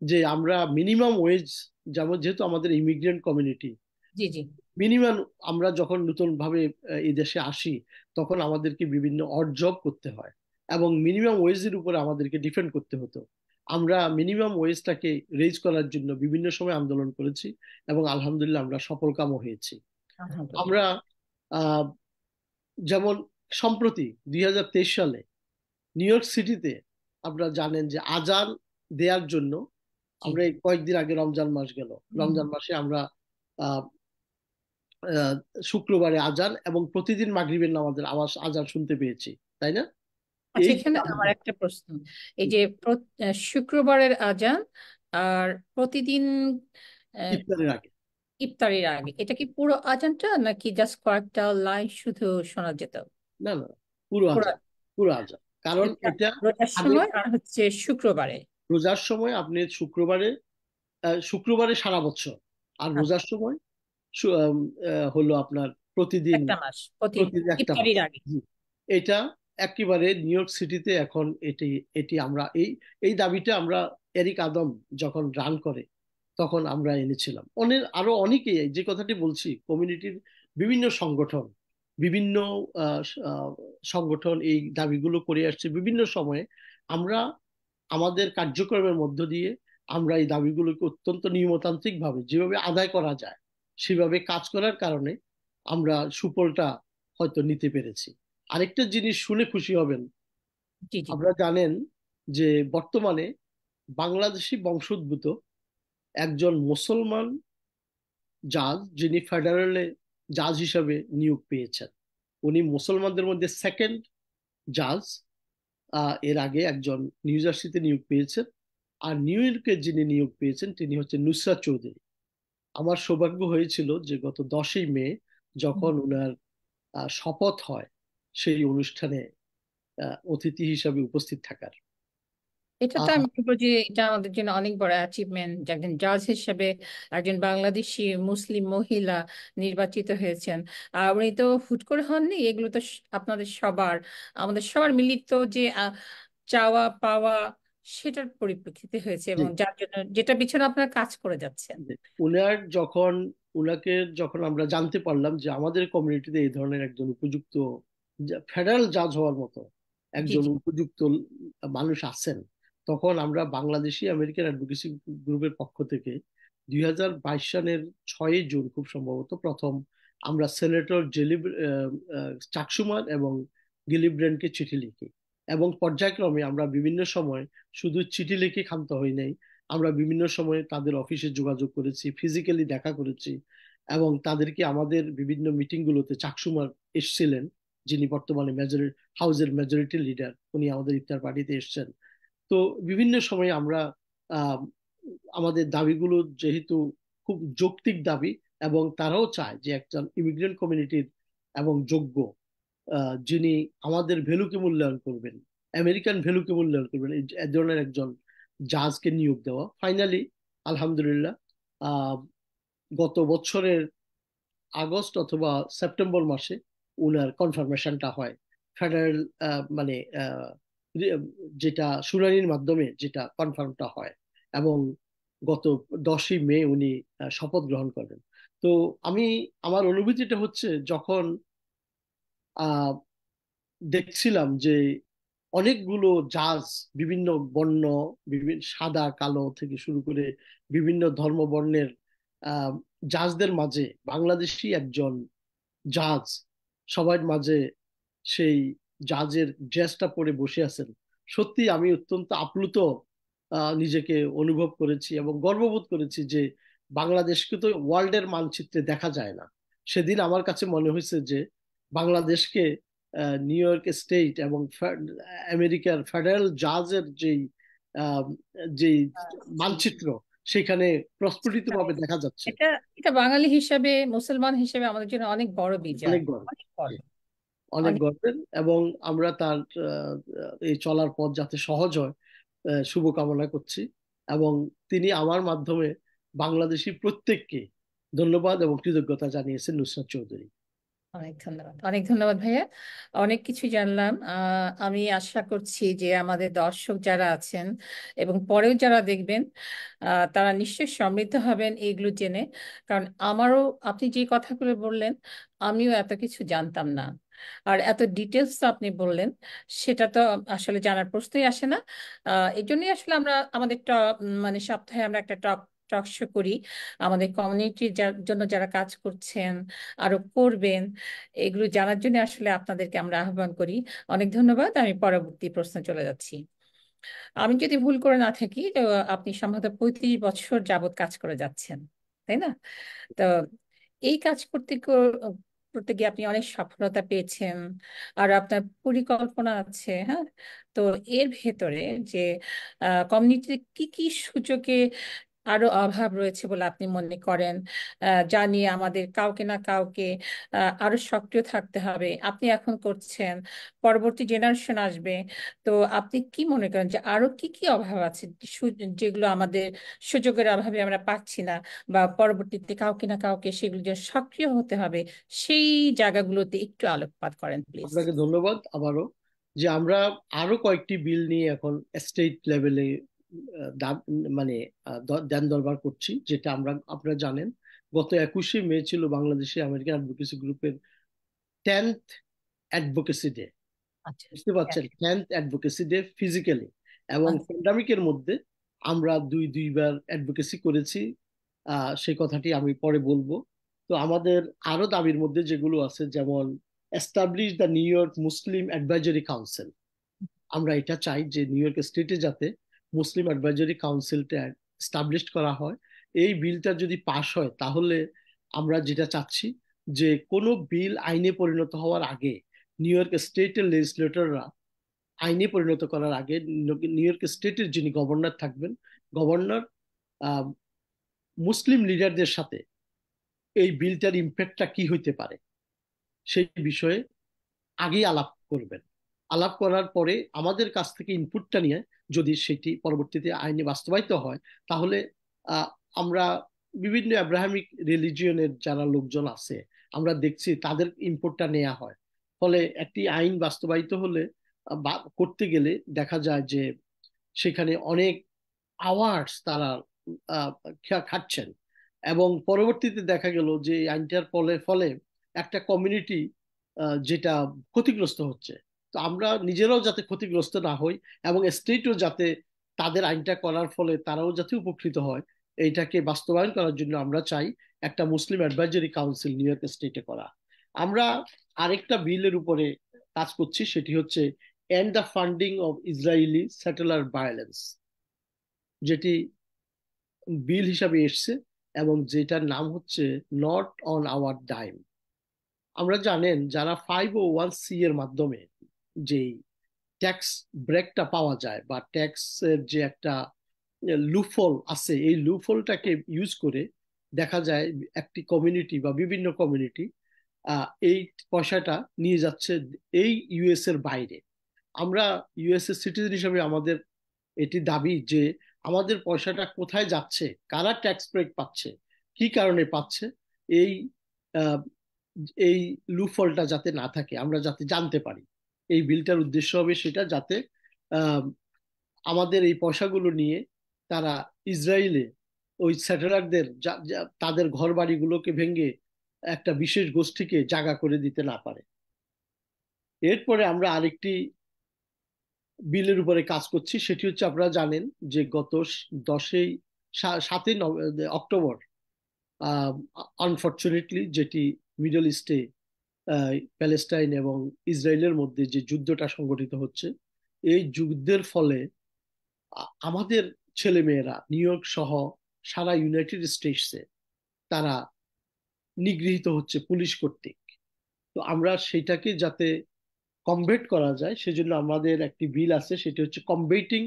যে আমরা মিনিমাম ওয়েজ, যেমন যেহেতু আমাদের ইমিগ্রেন্ট কমিউনিটি, জি, জি। মিনিমাম আমরা যখন নতুন ভাবে এই দেশে আসি, তখন আমাদেরকে বিভিন্ন অড জব করতে হয়, এবং মিনিমাম ওয়েজের উপরে আমাদেরকে ডিপেন্ড করতে হতো। আমরা মিনিমাম ওয়েজটাকে রেজ করার জন্য বিভিন্ন সময় আন্দোলন করেছি, এবং আলহামদুলিল্লাহ আমরা সফলকামও হয়েছি। আলহামদুলিল্লাহ। আমরা আহ, যেমন সম্প্রতি 2023 সালে নিউ ইয়র্ক সিটিতে আপনারা জানেন যে আজান দেওয়ার জন্য, জি। আমরা এই কয়েকদিন আগে রমজান মাস গেল, হুম। রমজান মাসে আমরা আহ, আহ, শুক্রবারে আজান এবং প্রতিদিন মাগরিবের নামাজের আওয়াজ আজান শুনতে পেয়েছি, তাই না? আচ্ছা, এই এখানে আমার একটা প্রশ্ন। এই যে শুক্রবারের আজান আর প্রতিদিন আহ, ইফতারের আগে। ইফতারের আগে, এটা কি পুরো আজানটা নাকি জাস্ট কয়েকটা লাইন শুধু শোনা যেত? না না, পুরো পুরো আজান, পুরো আজান। কারণ এটা এটা রোজার আগে সময় আর হচ্ছে শুক্রবারে? রোজার সময় আপনি শুক্রবারে, শুক্রবারে সারা বছর, আর আচ্ছা, রোজার সময় হলো আপনার প্রতিদিন, একটা মাস প্রতি প্রতিদিন একটা মাস। ইফতারির আগে। জি। এটা একেবারে নিউ ইয়র্ক সিটিতে এখন এটি এটি আমরা এই দাবিটা আমরা এরিক আদম যখন রান করে তখন আমরা এনেছিলাম। আরো অনেকেই, যে কথাটি বলছি, কমিউনিটির বিভিন্ন সংগঠন, বিভিন্ন আহ, আহ, সংগঠন এই দাবিগুলো করে আসছে বিভিন্ন সময়ে। আমরা আমাদের কার্যক্রমের মধ্য দিয়ে আমরা এই দাবিগুলোকে অত্যন্ত নিয়মতান্ত্রিক ভাবে যেভাবে আদায় করা যায় সেভাবে কাজ করার কারণে আমরা সুফলটা হয়তো নিতে পেরেছি। আরেকটা জিনিস শুনে খুশি হবেন, জি, জি। আপনারা জানেন যে বর্তমানে বাংলাদেশি বংশোদ্ভূত একজন মুসলমান জাজ, যিনি ফেডারেলে জাজ হিসাবে নিয়োগ পেয়েছেন। উনি মুসলমানদের মধ্যে সেকেন্ড জাজ। এর আগে একজন নিউ জার্সিতে নিয়োগ পেয়েছেন, আর নিউ ইয়র্কে যিনি নিয়োগ পেয়েছেন তিনি হচ্ছেন নুসরাত চৌধুরী। আমার সৌভাগ্য হয়েছিল যে গত 10ই মে যখন ওনার শপথ হয় সেই অনুষ্ঠানে অতিথি হিসাবে উপস্থিত থাকার। এটা তো আহ, আমি বলবো যে এটা আমাদের জন্য অনেক বড় অ্যাচিভমেন্ট যে একজন জাজ হিসেবে একজন বাংলাদেশি মুসলিম মহিলা নির্বাচিত হয়েছেন। আর উনি তো হুট করে হননি, এগুলো তো আপনাদের সবার, আমাদের সবার মিলিত যে চাওয়া পাওয়া, সেটার পরিপ্রেক্ষিতে হয়েছে, জি, এবং যার জন্য যেটা পিছনে আপনারা কাজ করে যাচ্ছেন। জি। উনার যখন উনাকে যখন আমরা জানতে পারলাম যে আমাদের কমিউনিটিতে এই ধরনের একজন উপযুক্ত ফেডারেল জাজ হওয়ার মতো জি একজন জি। উপযুক্ত মানুষ আছেন, তখন আমরা বাংলাদেশি আমেরিকান অ্যাডভোকেসি গ্রুপের পক্ষ থেকে 2022 সালের 6ই জুন খুব সম্ভবত প্রথম আমরা সেনেটর চাকসুমার এবং গিলিব্রেন্টকে চিঠি লিখি। এবং পর্যায়ক্রমে আমরা বিভিন্ন সময় শুধু চিঠি লিখে ক্ষান্ত হই নাই, আমরা বিভিন্ন সময় তাদের অফিসে যোগাযোগ করেছি, ফিজিক্যালি দেখা করেছি, এবং তাদেরকে আমাদের বিভিন্ন মিটিং গুলোতে চাকসুমার এসেছিলেন, যিনি বর্তমানে হাউসের মেজরিটি লিডার, উনি আমাদের ইফতার পার্টিতে এসেছেন। তো বিভিন্ন সময় আমরা আহ, আমাদের দাবিগুলো যেহেতু খুব যৌক্তিক দাবি, এবং তারাও চায় যে একজন ইমিগ্রেন্ট কমিউনিটির এবং যোগ্য যিনি আমাদের ভ্যালুকে মূল্যায়ন করবেন, আমেরিকান ভ্যালুকে মূল্যায়ন করবেন, এই ধরনের একজন জাজকে নিয়োগ দেওয়া। ফাইনালি আলহামদুলিল্লাহ আহ, গত বছরের আগস্ট অথবা সেপ্টেম্বর মাসে উনার কনফার্মেশনটা হয় ফেডারেল, মানে রি- যেটা শুনানির মাধ্যমে যেটা কনফার্মটা হয়, এবং গত 10ই মে উনি শপথ গ্রহণ করেন। তো আমি, আমার অনুভূতিটা হচ্ছে যখন আহ দেখছিলাম যে অনেকগুলো জাজ, বিভিন্ন বর্ণ, বিভিন্ন সাদা কালো থেকে শুরু করে বিভিন্ন ধর্ম বর্ণের আহ জাজদের মাঝে বাংলাদেশি একজন জাজ সবার মাঝে সেই জাজের ড্রেসটা পরে বসে আছেন। সত্যি আমি অত্যন্ত আপ্লুত নিজেকে অনুভব করেছি এবং গর্ববোধ করেছি যে বাংলাদেশকে তো ওয়ার্ল্ডের মানচিত্রে দেখা যায় না। সেদিন আমার কাছে মনে হয়েছে যে বাংলাদেশকে নিউ ইয়র্ক স্টেট এবং আমেরিকার ফেডারেল জাজের আহ, যেই মানচিত্র সেখানে প্রস্ফুটিত ভাবে দেখা যাচ্ছে। এটা এটা বাঙালি হিসাবে, মুসলমান হিসেবে আমাদের জন্য অনেক বড় বিজয়, অনেক গর্ব, অনেক বড়। অনেক অনেক। গর্বের। এবং আমরা তার এই চলার পথ যাতে সহজ হয় শুভকামনা করছি। এবং তিনি আমার মাধ্যমে বাংলাদেশি প্রত্যেককে ধন্যবাদ এবং কৃতজ্ঞতা জানিয়েছেন নুসরাত চৌধুরী। অনেক ধন্যবাদ, অনেক ধন্যবাদ ভাইয়া। অনেক কিছু জানলাম। আমি আশা করছি যে আমাদের দর্শক যারা আছেন এবং পরেও যারা দেখবেন, তারা নিশ্চয়ই সমৃদ্ধ হবেন এইগুলো জেনে। কারণ আমারও, আপনি যে কথাগুলো বললেন, আমিও এত কিছু জানতাম না। আর এত ডিটেলস আপনি বললেন, সেটা তো আসলে জানার প্রশ্নই আসে না। এই জন্যই আসলে আমরা আমাদের মানে সপ্তাহে আমরা একটা টক টক শো করি, আমাদের কমিউনিটির জন্য যারা কাজ করছেন, আরো করবেন, এগুলো জানার জন্য আসলে আপনাদেরকে আমরা আহ্বান করি। অনেক ধন্যবাদ। আমি পরবর্তী প্রশ্নে চলে যাচ্ছি। আমি যদি ভুল করে না থাকি, তো আপনি সম্ভবত 35 বছর যাবত কাজ করে যাচ্ছেন, তাই না? তো এই কাজ করতে গিয়ে আপনি অনেক সফলতা পেয়েছেন, আর আপনার পরিকল্পনা আছে, হ্যাঁ? তো এর ভেতরে যে কমিউনিটিতে কি কি সুযোগে আরো অভাব রয়েছে বলে আপনি মনে করেন, যা নিয়ে আমাদের কাউকে না কাউকে আরো সক্রিয় থাকতে হবে, আপনি এখন করছেন, পরবর্তী জেনারেশন আসবে। তো আপনি কি মনে করেন যে আরো কি কি অভাব আছে, যেগুলো আমাদের সুযোগের অভাবে আমরা পাচ্ছি না, বা পরবর্তীতে কাউকে না কাউকে সেগুলো যে সক্রিয় হতে হবে, সেই জায়গাগুলোতে একটু আলোকপাত করেন প্লিজ। আপনাকে ধন্যবাদ আবারও। যে আমরা আরো কয়েকটি বিল নিয়ে এখন স্টেট লেভেলে মানে দেন দরবার করছি, যেটা আমরা, আপনারা জানেন গত 21শে মে ছিল বাংলাদেশি আমেরিকান অ্যাডভোকেসি গ্রুপের 10th অ্যাডভোকেসি ডে। আচ্ছা। বুঝতে হ্যাঁ। পারছেন, 10th অ্যাডভোকেসি ডে ফিজিক্যালি। এবং আচ্ছা। প্যান্ডামিকের মধ্যে আমরা দুইবার অ্যাডভোকেসি করেছি, সেই কথাটি আমি পরে বলবো। তো আমাদের আরো দাবির মধ্যে যেগুলো আছে, যেমন establish the new York Muslim advisory council. আমরা এটা চাই যে নিউ ইয়র্ক স্টেটে যাতে মুসলিম অ্যাডভাইজরি কাউন্সিলটা এস্টাবলিশ করা হয়। এই বিলটা যদি পাশ হয় তাহলে আমরা যেটা চাচ্ছি যে কোনো বিল আইনে পরিণত হওয়ার আগে নিউ ইয়র্ক স্টেটের লেজিসলেটররা আইনে পরিণত করার আগে নিউ ইয়র্ক স্টেটের যিনি গভর্নর থাকবেন, গভর্নর মুসলিম লিডারদের সাথে এই বিলটার ইম্প্যাক্টটা কি হইতে পারে সেই বিষয়ে আগেই আলাপ করবেন। আলাপ করার পরে আমাদের কাছ থেকে ইনপুটটা নিয়ে যদি সেটি পরবর্তীতে আইনে বাস্তবায়িত হয়, তাহলে আহ, আমরা বিভিন্ন আব্রাহামিক রিলিজিয়নের যারা লোকজন আছে আমরা দেখছি তাদের ইনপুটটা নেওয়া হয়। ফলে একটি আইন বাস্তবায়িত হলে বা করতে গেলে দেখা যায় যে সেখানে অনেক আওয়ার্স তারা আহ, খাচ্ছেন, এবং পরবর্তীতে দেখা গেল যে এই আইনটার ফলে ফলে একটা কমিউনিটি যেটা ক্ষতিগ্রস্ত হচ্ছে। তো আমরা নিজেরাও যাতে ক্ষতিগ্রস্ত না হই এবং স্টেটও যাতে তাদের আইনটা করার ফলে তারাও যাতে উপকৃত হয়, এইটাকে বাস্তবায়ন করার জন্য আমরা চাই একটা মুসলিম অ্যাডভাইজারি কাউন্সিল নিউ ইয়র্ক স্টেটে করা। আমরা আরেকটা বিলের উপরে কাজ করছি, সেটি হচ্ছে end the funding of Israeli settler violence, যেটি বিল হিসাবে এসছে এবং যেটার নাম হচ্ছে নট অন আওয়ার ডাইম। আমরা জানেন যারা 501(c) এর মাধ্যমে যে ট্যাক্স ব্রেকটা পাওয়া যায় বা ট্যাক্সের যে একটা লুফল আছে, এই লুফলটাকে ইউজ করে দেখা যায় একটি কমিউনিটি বা বিভিন্ন কমিউনিটি এই পয়সাটা নিয়ে যাচ্ছে এই ইউএস এর বাইরে। আমরা ইউএস এর সিটিজেন হিসেবে আমাদের এটি দাবি যে আমাদের পয়সাটা কোথায় যাচ্ছে, কারা ট্যাক্স ব্রেক পাচ্ছে, কি কারণে পাচ্ছে, এই আহ, এই লুফলটা যাতে না থাকে আমরা যাতে জানতে পারি। এই বিলটার উদ্দেশ্য হবে সেটা, যাতে আহ, আমাদের এই পয়সাগুলো নিয়ে তারা ইসরায়েলে ওই স্যাটেলাইটদের তাদের ঘর বাড়িগুলোকে ভেঙে একটা বিশেষ গোষ্ঠীকে জায়গা করে দিতে না পারে। এরপরে আমরা আরেকটি বিলের উপরে কাজ করছি, সেটি হচ্ছে আপনারা জানেন যে গত 10ই 7ই অক্টোবর আনফর্চুনেটলি যেটি মিডল ইস্টে প্যালেস্টাইন এবং ইসরায়েলের মধ্যে যে যুদ্ধটা সংগঠিত হচ্ছে, এই যুদ্ধের ফলে আমাদের ছেলেমেয়েরা নিউ ইয়র্ক সহ সারা ইউনাইটেড স্টেটসে তারা নিগৃহীত হচ্ছে পুলিশ কর্তৃক। তো আমরা সেটাকে যাতে কমবেট করা যায় সেজন্য আমাদের একটি বিল আছে, সেটি হচ্ছে combating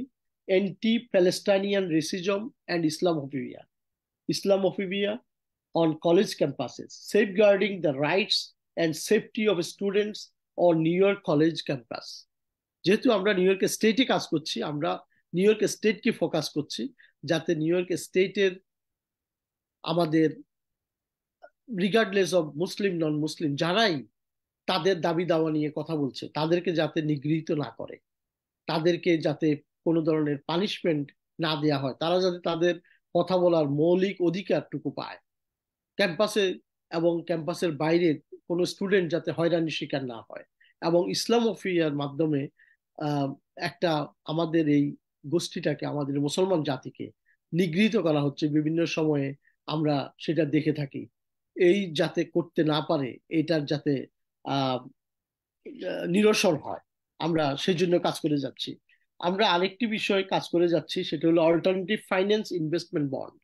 anti Palestinian racism and Islamophobia, Islamophobia on college campuses, safeguarding the rights and safety of students on new York college campus. যেহেতু আমরা নিউ ইয়র্ক স্টেটে কাজ করছি, আমরা নিউ ইয়র্ক স্টেটকে ফোকাস করছি যাতে নিউ ইয়র্ক স্টেটের আমাদের রিগার্ডলেস অফ মুসলিম নন মুসলিম যারাই তাদের দাবি দাওয়া নিয়ে কথা বলছে তাদেরকে যাতে নিগৃহীত না করে, তাদেরকে যাতে কোনো ধরনের পানিশমেন্ট না দেওয়া হয়, তারা যাতে তাদের কথা বলার মৌলিক অধিকারটুকু পায় ক্যাম্পাসে, এবং ক্যাম্পাসের বাইরে কোনো স্টুডেন্ট যাতে হয়রানির শিকার না হয়। এবং ইসলামোফিয়ার মাধ্যমে আহ, একটা আমাদের এই গোষ্ঠীটাকে, আমাদের মুসলমান জাতিকে নিগৃহীত করা হচ্ছে বিভিন্ন সময়ে, আমরা সেটা দেখে থাকি। এই যাতে করতে না পারে, এটার যাতে আহ নিরসন হয়, আমরা সেজন্য কাজ করে যাচ্ছি। আমরা আরেকটি বিষয় কাজ করে যাচ্ছি, সেটা হলো অল্টারনেটিভ ফাইন্যান্স ইনভেস্টমেন্ট বন্ড।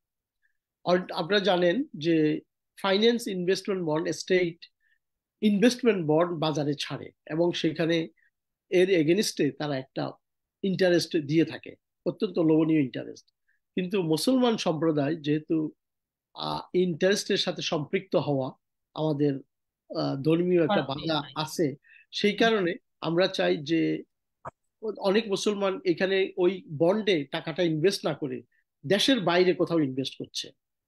আপনারা জানেন যে finance investment bond state investment bond বাজারে ছাড়ে এবং সেখানে এর এগেনস্টে তারা একটা ইন্টারেস্ট দিয়ে থাকে, অত্যন্ত লোভনীয় ইন্টারেস্ট। কিন্তু মুসলমান সম্প্রদায় যেহেতু ইন্টারেস্টের সাথে সম্পৃক্ত হওয়া আমাদের ধর্মীয় একটা বাধা আছে, সেই কারণে আমরা চাই যে অনেক মুসলমান এখানে ওই বন্ডে টাকাটা ইনভেস্ট না করে দেশের বাইরে কোথাও ইনভেস্ট করছে।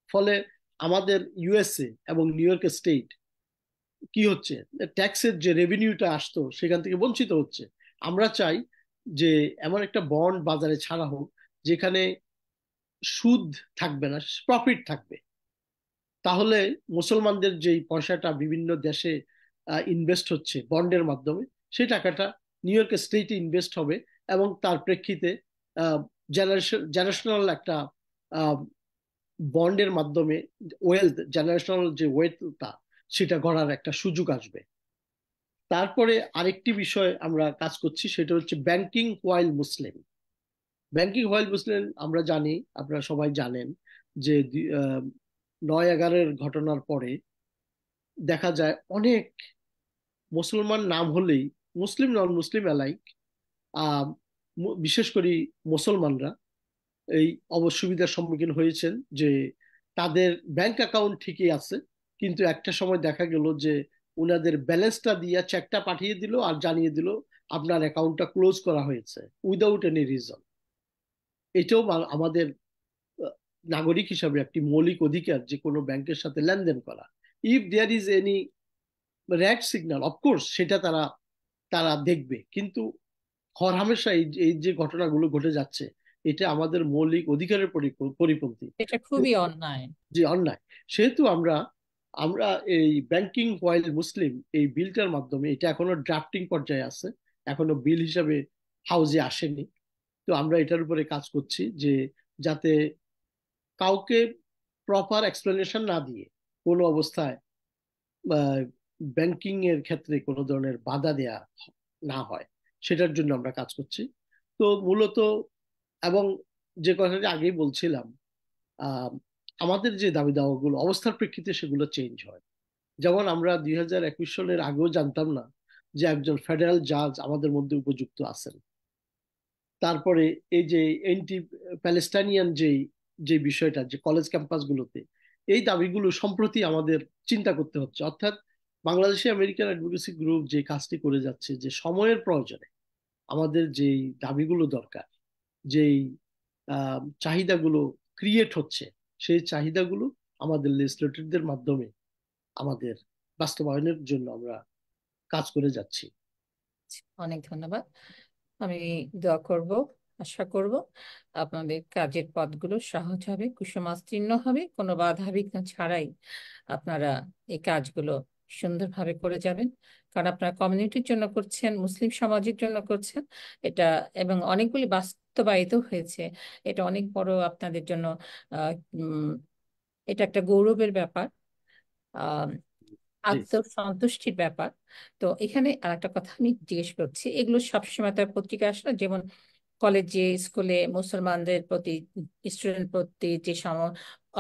ফলে আমাদের ইউএসএ এবং নিউ ইয়র্ক স্টেট কি হচ্ছে, ট্যাক্সের যে রেভিনিউটা আসতো সেখান থেকে বঞ্চিত হচ্ছে। আমরা চাই যে এমন একটা বন্ড বাজারে ছাড়া হোক যেখানে সুদ থাকবে না, প্রফিট থাকবে। তাহলে মুসলমানদের যেই পয়সাটা বিভিন্ন দেশে ইনভেস্ট হচ্ছে বন্ডের মাধ্যমে, সেই টাকাটা নিউ ইয়র্ক স্টেটে ইনভেস্ট হবে এবং তার প্রেক্ষিতে জেনারেশনাল একটা বন্ডের মাধ্যমে ওয়েলথ, জেনারেশনাল যে ওয়েলথটা সেটা গড়ার একটা সুযোগ আসবে। তারপরে আরেকটি বিষয় আমরা কাজ করছি, সেটা হচ্ছে ব্যাংকিং হোয়াইল মুসলিম। ব্যাংকিং হোয়াইল মুসলিম আমরা জানি, আপনারা সবাই জানেন যে 9/11-এর ঘটনার পরে দেখা যায় অনেক মুসলমান নাম হলেই মুসলিম নন মুসলিম অ্যালাইক, আহ বিশেষ করে মুসলমানরা এই অসুবিধার সম্মুখীন হয়েছেন যে তাদের ব্যাংক অ্যাকাউন্ট ঠিকই আছে, কিন্তু একটা সময় দেখা গেল যে ওনাদের ব্যালেন্সটা দিয়ে চেকটা পাঠিয়ে দিল আর জানিয়ে দিল আপনার অ্যাকাউন্টটা ক্লোজ করা হয়েছে উইদাউট এনি রিজন। এটাও আমাদের আহ, নাগরিক হিসাবে একটি মৌলিক অধিকার যে কোনো ব্যাংকের সাথে লেনদেন করা। If there is any red signal, of course সেটা তারা তারা দেখবে, কিন্তু হরহামেশা এই যে ঘটনাগুলো ঘটে যাচ্ছে এটা আমাদের মৌলিক অধিকারের পরিপন্থী। এটা খুবই অন্যায়। যে অন্যায়, সেহেতু আমরা আমরা এই ব্যাংকিং হোয়াইল মুসলিম এই বিলটার মাধ্যমে, এটা এখনো ড্রাফটিং পর্যায়ে আছে, এখনো বিল হিসাবে হাউজে আসেনি, তো আমরা এটার উপরে কাজ করছি যে যাতে কাউকে প্রপার এক্সপ্লেনেশন না দিয়ে কোনো অবস্থায় ব্যাংকিং এর ক্ষেত্রে কোনো ধরনের বাধা দেয়া না হয়, সেটার জন্য আমরা কাজ করছি। তো মূলত, এবং যে কথাটি আগেই বলছিলাম, আহ, আমাদের যে দাবি দাওয়াগুলো অবস্থার প্রেক্ষিতে সেগুলো চেঞ্জ হয়। যেমন আমরা 2021 সালের আগেও জানতাম না যে একজন ফেডারেল জাজ আমাদের মধ্যে উপযুক্ত আছেন। তারপরে এই যে এন্টি প্যালেস্টাইনিয়ান যে যে বিষয়টা যে কলেজ ক্যাম্পাসগুলোতে এই দাবিগুলো সম্প্রতি আমাদের চিন্তা করতে হচ্ছে, অর্থাৎ বাংলাদেশি আমেরিকান অ্যাডভোকেসি গ্রুপ যে কাজটি করে যাচ্ছে যে সময়ের প্রয়োজনে আমাদের যেই দাবিগুলো দরকার, যেই চাহিদাগুলো ক্রিয়েট হচ্ছে, সেই চাহিদাগুলো আমাদের লেজিসলেটরদের মাধ্যমে আমাদের বাস্তবায়নের জন্য আমরা কাজ করে যাচ্ছি। অনেক ধন্যবাদ। আমি দোয়া করব, আশা করব আপনাদের কাজের পথগুলো সহজ হবে, কুসুমাস্তীর্ণ হবে, কোনো বাধা বিঘ্ন ছাড়াই আপনারা এই কাজগুলো সুন্দরভাবে করে যাবেন। কারণ আপনারা কমিউনিটির জন্য করছেন, মুসলিম সমাজের জন্য করছেন এটা, এবং অনেকগুলি বাস্তবায়িত হয়েছে। এটা অনেক বড় আপনাদের জন্য আহ উম, এটা একটা গৌরবের ব্যাপার, জি। আত্মসন্তুষ্টির ব্যাপার। তো এখানে আরেকটা কথা আমি জিজ্ঞেস করছি, এগুলো সবসময় তার পত্রিকা আসে না? যেমন কলেজে স্কুলে মুসলমানদের প্রতি, স্টুডেন্ট প্রতি যে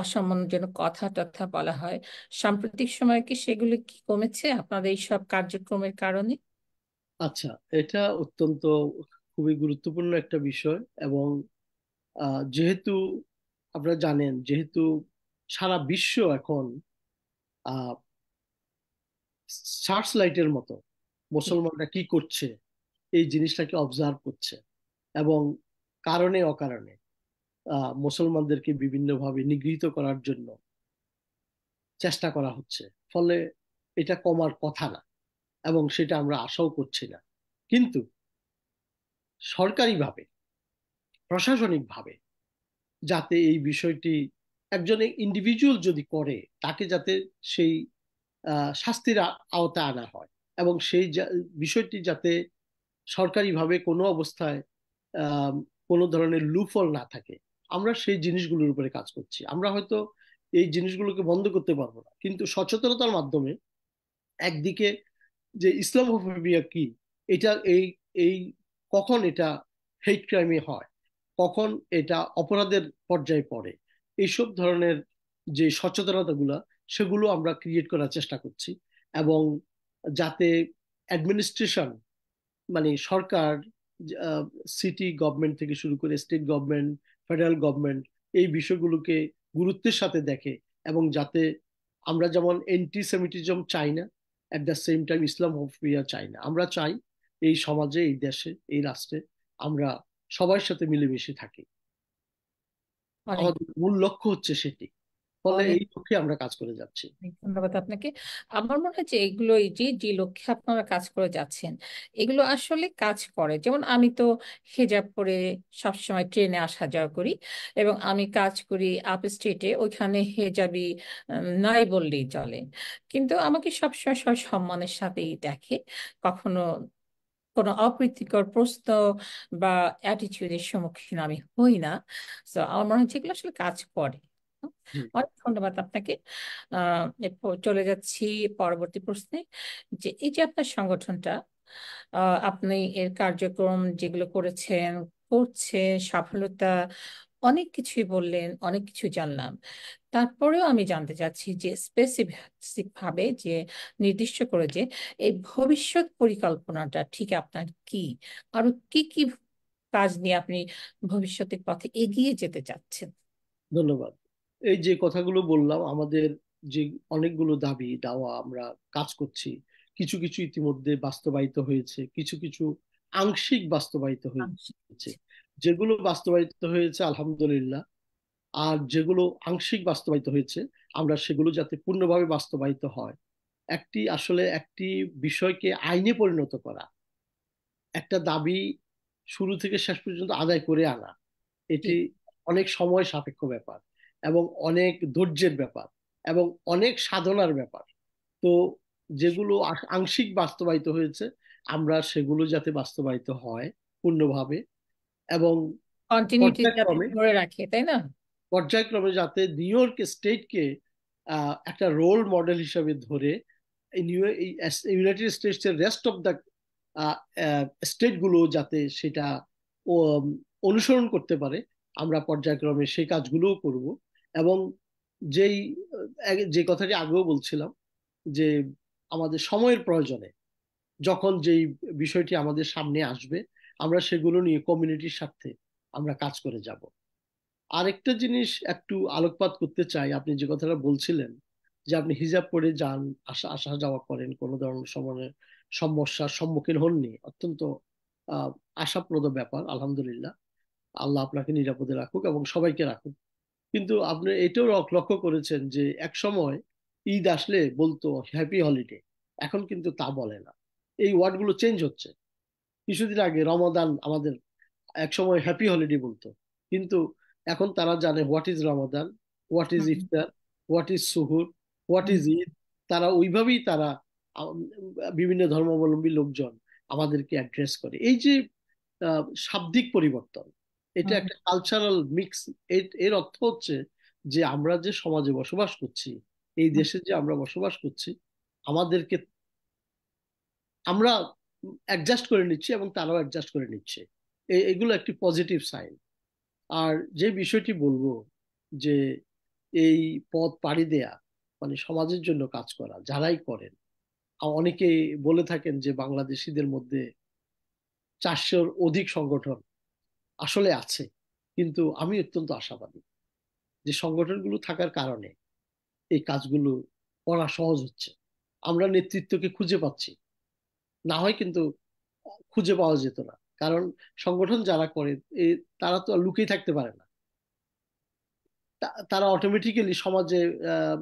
অসম্মানজনক কথা টথা বলা হয়, সাম্প্রতিক সময়ে কি সেগুলো কি কমেছে আপনাদের এই সব কার্যক্রমের কারণে? আচ্ছা, এটা অত্যন্ত খুবই গুরুত্বপূর্ণ একটা বিষয়। এবং যেহেতু আপনারা জানেন, যেহেতু সারা বিশ্ব এখন সার্চ লাইটের মতো জি। মুসলমানরা কি করছে এই জিনিসটাকে অবজার্ভ করছে, এবং কারণে অকারণে মুসলমানদেরকে বিভিন্নভাবে নিগৃহীত করার জন্য চেষ্টা করা হচ্ছে। ফলে এটা কমার কথা না, এবং সেটা আমরা আশাও করছি না। কিন্তু সরকারিভাবে, প্রশাসনিকভাবে যাতে এই বিষয়টি একজন ইন্ডিভিজুয়াল যদি করে তাকে যাতে সেই শাস্তির আওতায় আনা হয়, এবং সেই বিষয়টি যাতে সরকারিভাবে কোনো অবস্থায় আহ, কোনো ধরনের লুফল না থাকে, আমরা সেই জিনিসগুলোর উপরে কাজ করছি। আমরা হয়তো এই জিনিসগুলোকে বন্ধ করতে পারবো না, কিন্তু সচেতনতার মাধ্যমে একদিকে যে ইসলামোফোবিয়া কি, এটা এই কখন এটা হেট ক্রাইমে হয়, কখন এটা অপরাধের পর্যায়ে পড়ে, এইসব ধরনের যে সচেতনতাগুলো সেগুলো আমরা ক্রিয়েট করার চেষ্টা করছি। এবং যাতে অ্যাডমিনিস্ট্রেশন, মানে সরকার, সিটি গভর্নমেন্ট থেকে শুরু করে স্টেট গভর্নমেন্ট, ফেডারেল গভর্নমেন্ট এই বিষয়গুলোকে গুরুত্বের সাথে দেখে, এবং যাতে আমরা যেমন এন্টি সেমিটিজম চাই না, at the same time Islamophobia চাই না। আমরা চাই এই সমাজে, এই দেশে, এই রাষ্ট্রে আমরা সবার সাথে মিলেমিশে থাকি। অনেক আমাদের মূল লক্ষ্য হচ্ছে সেটি। ফলে অনেক এই লক্ষ্যে আমরা কাজ করে যাচ্ছি। অনেক ধন্যবাদ আপনাকে। আমার মনে হয় যে এগুলো, এই যে যে লক্ষ্যে আপনারা কাজ করে যাচ্ছেন, এগুলো আসলে কাজ করে। যেমন আমি তো হিজাব পরে সবসময় ট্রেনে আসা যাওয়া করি, এবং আমি কাজ করি আপ স্টেটে, ওইখানে হেজাবি নাই বললেই চলে। কিন্তু আমাকে সবসময় সম্মানের সাথেই দেখে, কখনো কোনো অপ্রীতিকর প্রশ্ন বা অ্যাটিটিউডের সম্মুখীন আমি হই না। তো আমার মনে হচ্ছে এগুলো আসলে কাজ করে। জি। অনেক ধন্যবাদ আপনাকে। এরপর চলে যাচ্ছি পরবর্তী প্রশ্নে, যে এই যে আপনার সংগঠনটা, আপনি এর কার্যক্রম যেগুলো করেছেন, করছে, সফলতা অনেক কিছুই বললেন, অনেক কিছু জানলাম। তারপরেও আমি জানতে চাচ্ছি যে স্পেসিফিক ভাবে, যে নির্দিষ্ট করে, যে এই ভবিষ্যৎ পরিকল্পনাটা ঠিক আপনার কি, আরো কি কি কাজ নিয়ে আপনি ভবিষ্যতের পথে এগিয়ে যেতে চাচ্ছেন? ধন্যবাদ। এই যে কথাগুলো বললাম, আমাদের যে অনেকগুলো দাবি দাওয়া আমরা কাজ করছি, কিছু কিছু ইতিমধ্যে বাস্তবায়িত হয়েছে, কিছু কিছু আংশিক বাস্তবায়িত হয়েছে। যেগুলো বাস্তবায়িত হয়েছে আলহামদুলিল্লাহ, আর যেগুলো আংশিক বাস্তবায়িত হয়েছে আমরা সেগুলো যাতে পূর্ণভাবে বাস্তবায়িত হয়। একটি বিষয়কে আইনে পরিণত করা, একটা দাবি শুরু থেকে শেষ পর্যন্ত আদায় করে আনা, এটি ঠিক। অনেক সময় সাপেক্ষ ব্যাপার, এবং অনেক ধৈর্যের ব্যাপার, এবং অনেক সাধনার ব্যাপার। তো যেগুলো আংশিক বাস্তবায়িত হয়েছে, আমরা সেগুলো যাতে বাস্তবায়িত হয় পূর্ণভাবে, এবং কন্টিনিউটি যাতে পর্যায়ক্রমে ধরে রাখে, তাই না? পর্যায়ক্রমে যাতে নিউ ইয়র্ক স্টেটকে একটা রোল মডেল হিসেবে ধরে ইউনাইটেড স্টেটস এর রেস্ট অফ দ্য স্টেট গুলো যাতে সেটা অনুসরণ করতে পারে, আমরা পর্যায়ক্রমে সেই কাজগুলোও করব। এবং যেই যে কথাটি আগেও বলছিলাম, যে আমাদের সময়ের প্রয়োজনে যখন যেই বিষয়টি আমাদের সামনে আসবে, আমরা সেগুলো নিয়ে কমিউনিটির সাথে আমরা কাজ করে যাব। আরেকটা জিনিস একটু আলোকপাত করতে চাই, আপনি যে কথাটা বলছিলেন যে আপনি হিজাব পরে যান, আসা আসা যাওয়া করেন, কোনো ধরনের সমস্যার সম্মুখীন হননি, অত্যন্ত আহ আশাপ্রদ ব্যাপার। আলহামদুলিল্লাহ, আল্লাহ আপনাকে নিরাপদে রাখুক এবং সবাইকে রাখুক। কিন্তু আপনি এটাও লক্ষ্য করেছেন যে এক সময় ঈদ আসলে বলতো হ্যাপি হলিডে, এখন কিন্তু তা বলে না। এই ওয়ার্ডগুলো চেঞ্জ হচ্ছে। কিছুদিন আগে রমাদান আমাদের এক সময় হ্যাপি হলিডে বলতো, কিন্তু এখন তারা জানে what is Ramadan, what is hmm, Iftar, what is Suhoor, what hmm, is Eid. তারা ওইভাবেই আম, বিভিন্ন ধর্মাবলম্বী লোকজন আমাদেরকে অ্যাড্রেস করে। এই যে শাব্দিক পরিবর্তন, এটা হুম, একটা কালচারাল মিক্স। এর অর্থ হচ্ছে যে আমরা যে সমাজে বসবাস করছি, এই হুম, দেশে যে আমরা বসবাস করছি, আমাদেরকে আমরা অ্যাডজাস্ট করে নিচ্ছি এবং তারাও অ্যাডজাস্ট করে নিচ্ছে। এগুলো একটি পজিটিভ সাইন। আর যে বিষয়টি বলবো, যে এই পথ পাড়ি দেয়া মানে সমাজের জন্য কাজ করা যারাই করেন, অনেকে বলে থাকেন যে বাংলাদেশিদের মধ্যে 400-র অধিক সংগঠন আসলে আছে, কিন্তু আমি অত্যন্ত আশাবাদী যে সংগঠনগুলো থাকার কারণে এই কাজগুলো করা সহজ হচ্ছে। আমরা নেতৃত্বকে খুঁজে পাচ্ছি, না হয় কিন্তু খুঁজে পাওয়া যেত না। কারণ সংগঠন যারা করে তারা তো আর লুকিয়ে থাকতে পারে না। তারা অটোমেটিক্যালি সমাজে আহ,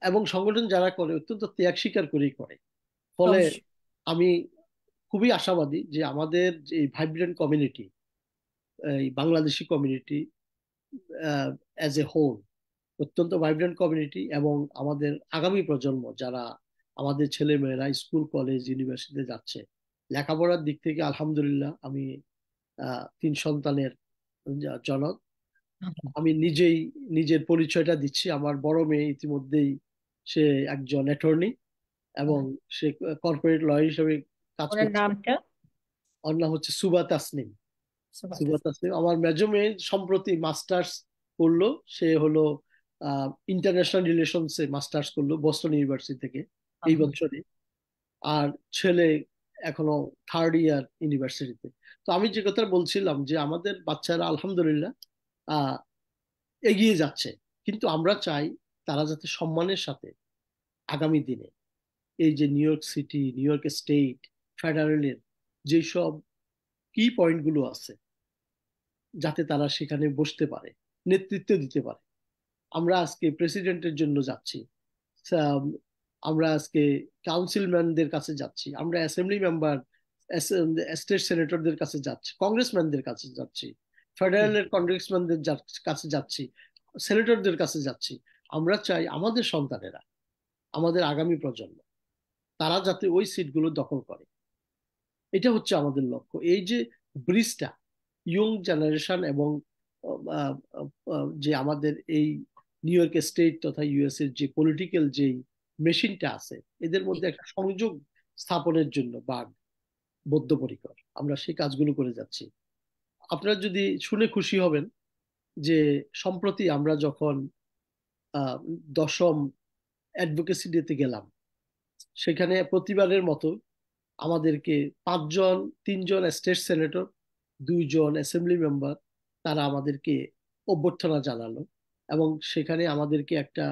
এবং সংগঠন যারা করে অত্যন্ত ত্যাগ স্বীকার করেই করে। ফলে অবশ্যই। আমি খুবই আশাবাদী যে আমাদের যে ভাইব্রেন্ট কমিউনিটি, এই Bangladeshi community as a whole, অত্যন্ত ভাইব্রেন্ট কমিউনিটি, এবং আমাদের আগামী প্রজন্ম যারা, আমাদের ছেলে মেয়েরা স্কুল কলেজ ইউনিভার্সিটিতে যাচ্ছে, লেখাপড়ার দিক থেকে আলহামদুলিল্লাহ আমি 3 সন্তানের জনক। আমি নিজেই নিজের পরিচয়টা দিচ্ছি, আমার বড় মেয়ে ইতিমধ্যেই সে একজন অ্যাটর্নি, এবং সে কর্পোরেট লয়ার হিসেবে কাজ ওনার করছে। নামটা? ওর নাম হচ্ছে সুবা তাসনিম। সুবাত সুবা আছে। তাসনিম আমার মেজো মেয়ে সম্প্রতি মাস্টার্স করলো। সে হলো ইন্টারন্যাশনাল রিলেশনসে মাস্টার্স করলো বস্টন ইউনিভার্সিটি থেকে এই বছরে। আর ছেলে এখনো 3rd ইয়ার ইউনিভার্সিটিতে। তো আমি যে কথা বলছিলাম যে আমাদের বাচ্চারা আলহামদুলিল্লাহ আহ এগিয়ে যাচ্ছে, কিন্তু আমরা চাই তারা যাতে সম্মানের সাথে আগামী দিনে এই যে New York City, New York state, ফেডারেলের যেসব কি পয়েন্টগুলো আছে, যাতে তারা সেখানে বসতে পারে, নেতৃত্ব দিতে পারে। আমরা আজকে প্রেসিডেন্টের জন্য যাচ্ছি, আম, আমরা আজকে কাউন্সিলম্যানদের কাছে যাচ্ছি, আমরা অ্যাসেম্বলি মেম্বার, স্টেট সেনেটরদের কাছে যাচ্ছি, কংগ্রেসম্যানদের কাছে যাচ্ছি, ফেডারেলের কংগ্রেসম্যানদের কাছে যাচ্ছি, সেনেটরদের কাছে যাচ্ছি। আমরা চাই আমাদের সন্তানেরা, আমাদের আগামী প্রজন্ম, তারা যাতে ওই সিটগুলো দখল করে। এটা হচ্ছে আমাদের লক্ষ্য। এই যে ব্রিজটা ইয়ং জেনারেশন এবং আহ, যে আমাদের এই নিউ ইয়র্ক স্টেট তথা ইউএস এর যে পলিটিক্যাল যে মেশিনটা আছে, এদের মধ্যে একটা সংযোগ স্থাপনের জন্য বাদ বদ্ধপরিকর আমরা সেই কাজগুলো করে যাচ্ছি। আপনারা যদি শুনে খুশি হবেন যে সম্প্রতি আমরা যখন আহ, দশম অ্যাডভোকেসি ডেতে গেলাম, সেখানে প্রতিবারের মতো আমাদেরকে পাঁচজন, তিনজন স্টেট সেনেটর, দুইজন অ্যাসেম্বলি মেম্বার, তারা আমাদেরকে অভ্যর্থনা জানালো। এবং সেখানে আমাদেরকে একটা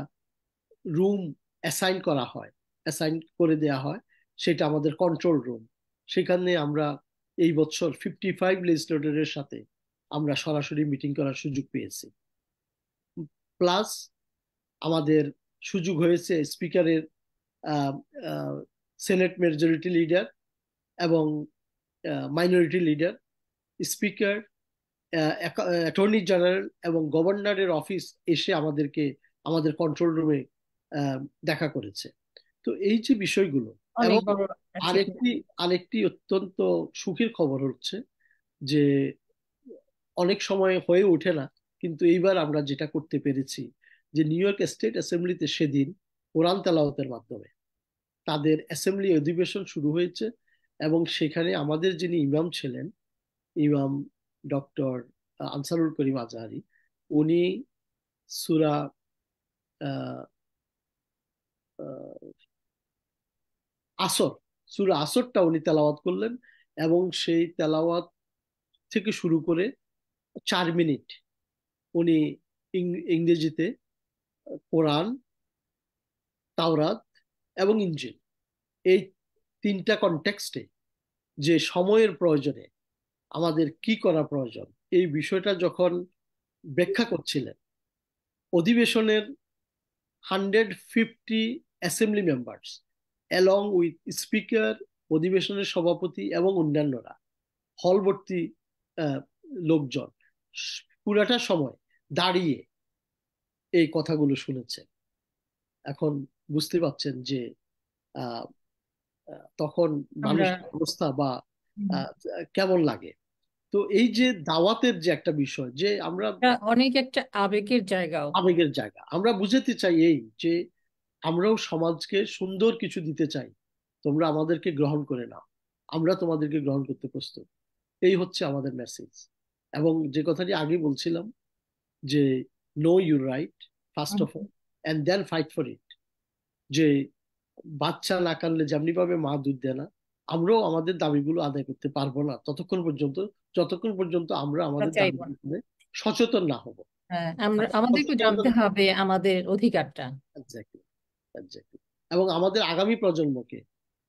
রুম অ্যাসাইন করা হয়, অ্যাসাইন করে দেয়া হয়, সেটা আমাদের কন্ট্রোল রুম। সেখানে আমরা এই বছর 55 লেজিসলেটরের সাথে আমরা সরাসরি মিটিং করার সুযোগ পেয়েছি। প্লাস আমাদের সুযোগ হয়েছে স্পিকারের, সেনেট মেজরিটি লিডার এবং minority leader, speaker, attorney general এবং গভর্নরের অফিস এসে আমাদেরকে আমাদের কন্ট্রোল রুমে দেখা করেছে। তো এই যে বিষয়গুলো। অনেক এবং বড় আরেকটি অ্যাচিভমেন্ট। আরেকটি অত্যন্ত সুখের খবর হচ্ছে যে অনেক সময় হয়ে ওঠে না, কিন্তু এইবার আমরা যেটা করতে পেরেছি, যে নিউ ইয়র্ক স্টেট অ্যাসেম্বলিতে সেদিন কোরআন তেলাওয়াতের মাধ্যমে তাদের অ্যাসেম্বলি অধিবেশন শুরু হয়েছে। এবং সেখানে আমাদের যিনি ইমাম ছিলেন, ইমাম ডক্টর আনসারুল করিম আজহারি, উনি সুরা আহ, আহ, আসর, সুরা আসরটা উনি তেলাওয়াত করলেন। এবং সেই তেলাওয়াত থেকে শুরু করে 4 মিনিট উনি ইংরেজিতে কোরআন, তাওরাত এবং ইনজিল, এই তিনটা কনটেক্সটে যে সময়ের প্রয়োজনে আমাদের কি করা প্রয়োজন, এই বিষয়টা যখন ব্যাখ্যা করছিলেন, অধিবেশনের 150 assembly members along with speaker, অধিবেশনের সভাপতি এবং অন্যান্যরা, হল ভর্তি আহ, লোকজন পুরাটা সময় দাঁড়িয়ে এই কথাগুলো শুনেছে। এখন বুঝতে পারছেন যে আহ, তখন আমরা মানুষের অবস্থা বা আহ, কেমন লাগে। তো এই যে দাওয়াতের যে একটা বিষয়, যে আমরা এটা অনেক একটা আবেগের জায়গাও। আবেগের জায়গা, আমরা বুঝাতে চাই এই যে আমরাও সমাজকে সুন্দর কিছু দিতে চাই, তোমরা আমাদেরকে গ্রহণ করে নাও, আমরা তোমাদেরকে গ্রহণ করতে প্রস্তুত। এই হচ্ছে আমাদের মেসেজ। এবং যে কথাটি আগে বলছিলাম, যে know your right first hmm. Of all, and then fight for it. যে বাচ্চা না কানলে যেমনি ভাবে মা দুধ দেয় না, আমরাও আমাদের দাবিগুলো আদায় করতে পারবো না ততক্ষণ পর্যন্ত, যতক্ষণ পর্যন্ত আমরা আমরা আমাদের চাইবো দাবির না। উপরে সচেতন না হব। হ্যাঁ, আমরা আমাদেরকে সচেতন, জানতে হবে আমাদের অধিকারটা। Exactly, exactly. এবং আমাদের আগামী প্রজন্মকে,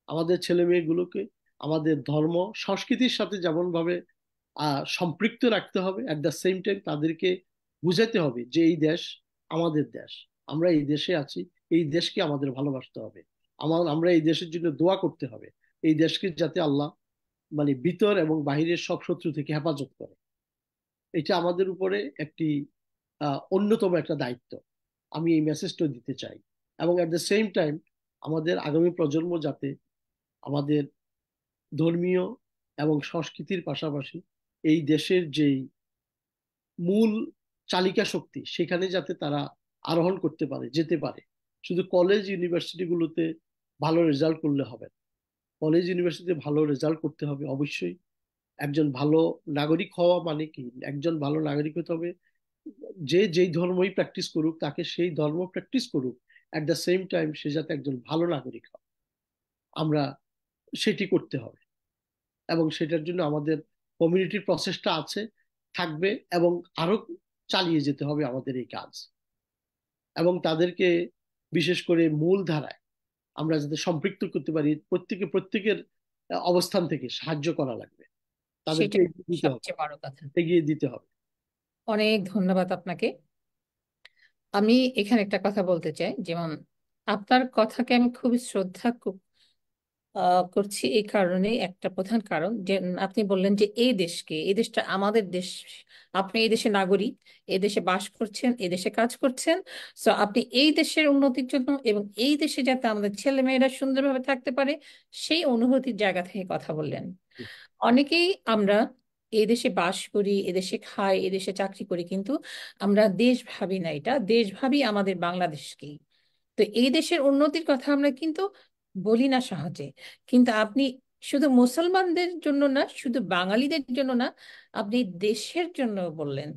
আমাদের ছেলে মেয়েগুলোকে আমাদের ধর্ম সংস্কৃতির সাথে যেমন ভাবে সম্পৃক্ত রাখতে হবে, অ্যাট দ্য সেম টাইম তাদেরকে বুঝাতে হবে যে এই দেশ আমাদের দেশ, আমরা এই দেশে আছি, এই দেশকে আমাদের ভালোবাসতে হবে, আমরা এই দেশের জন্য দোয়া করতে হবে, এই দেশকে যাতে আল্লাহ মানে ভিতর এবং বাহিরের সব শত্রু থেকে হেফাজত করে। এটা আমাদের উপরে একটি অন্যতম একটা দায়িত্ব। আমি এই মেসেজটা দিতে চাই। এবং অ্যাট দ্য সেম টাইম আমাদের আগামী প্রজন্ম যাতে আমাদের ধর্মীয় এবং সংস্কৃতির পাশাপাশি এই দেশের যেই মূল চালিকা শক্তি, সেখানে যাতে তারা আরোহণ করতে পারে, যেতে পারে। শুধু কলেজ ইউনিভার্সিটিগুলোতে ভালো রেজাল্ট করলে হবে না। কলেজ ইউনিভার্সিটিতে ভালো রেজাল্ট করতে হবে অবশ্যই। একজন ভালো নাগরিক হওয়া মানে কি, একজন ভালো নাগরিক হতে হবে যে যেই ধর্মই প্র্যাকটিস করুক তাকে সেই ধর্ম প্র্যাকটিস করুক, অ্যাট দ্য সেম টাইম সে যাতে একজন ভালো নাগরিক হয়, আমরা সেটি করতে হবে। এবং সেটার জন্য আমাদের কমিউনিটির প্রচেষ্টা আছে, থাকবে, এবং আরো চালিয়ে যেতে হবে আমাদের এই কাজ। এবং তাদেরকে বিশেষ করে মূল ধারায় আমরা যাতে সম্পৃক্ত করতে পারি, প্রত্যেকের অবস্থান থেকে সাহায্য করা লাগবে, তাদেরকে সেটাই এগিয়ে দিতে হবে, সবচেয়ে বড় কথা। এগিয়ে দিতে হবে। অনেক ধন্যবাদ আপনাকে। আমি এখানে একটা কথা বলতে চাই, যেমন আপনার কথাকে আমি খুবই শ্রদ্ধা করছি এই কারণে, একটা প্রধান কারণ যে আপনি বললেন যে এই দেশকে, এই দেশটা আমাদের দেশ, আপনি এই দেশে নাগরিক, এই দেশে বাস করছেন, এই দেশে কাজ করছেন। সো আপনি এই দেশের উন্নতির জন্য এবং এই দেশে যাতে আমাদের ছেলে মেয়েরা সুন্দরভাবে থাকতে পারে সেই অনুভূতির জায়গা থেকে কথা বললেন। অনেকেই আমরা এই দেশে বাস করি, এদেশে খাই, এদেশে চাকরি করি, কিন্তু আমরা দেশ ভাবি না, এটা দেশ ভাবি আমাদের বাংলাদেশকেই। তো এই দেশের উন্নতির কথা আমরা কিন্তু বলি না সহজে। কিন্তু আপনি শুধু মুসলমানদের জন্য না, শুধু বাঙালিদের জন্য না, আপনি দেশের জন্য বললেন।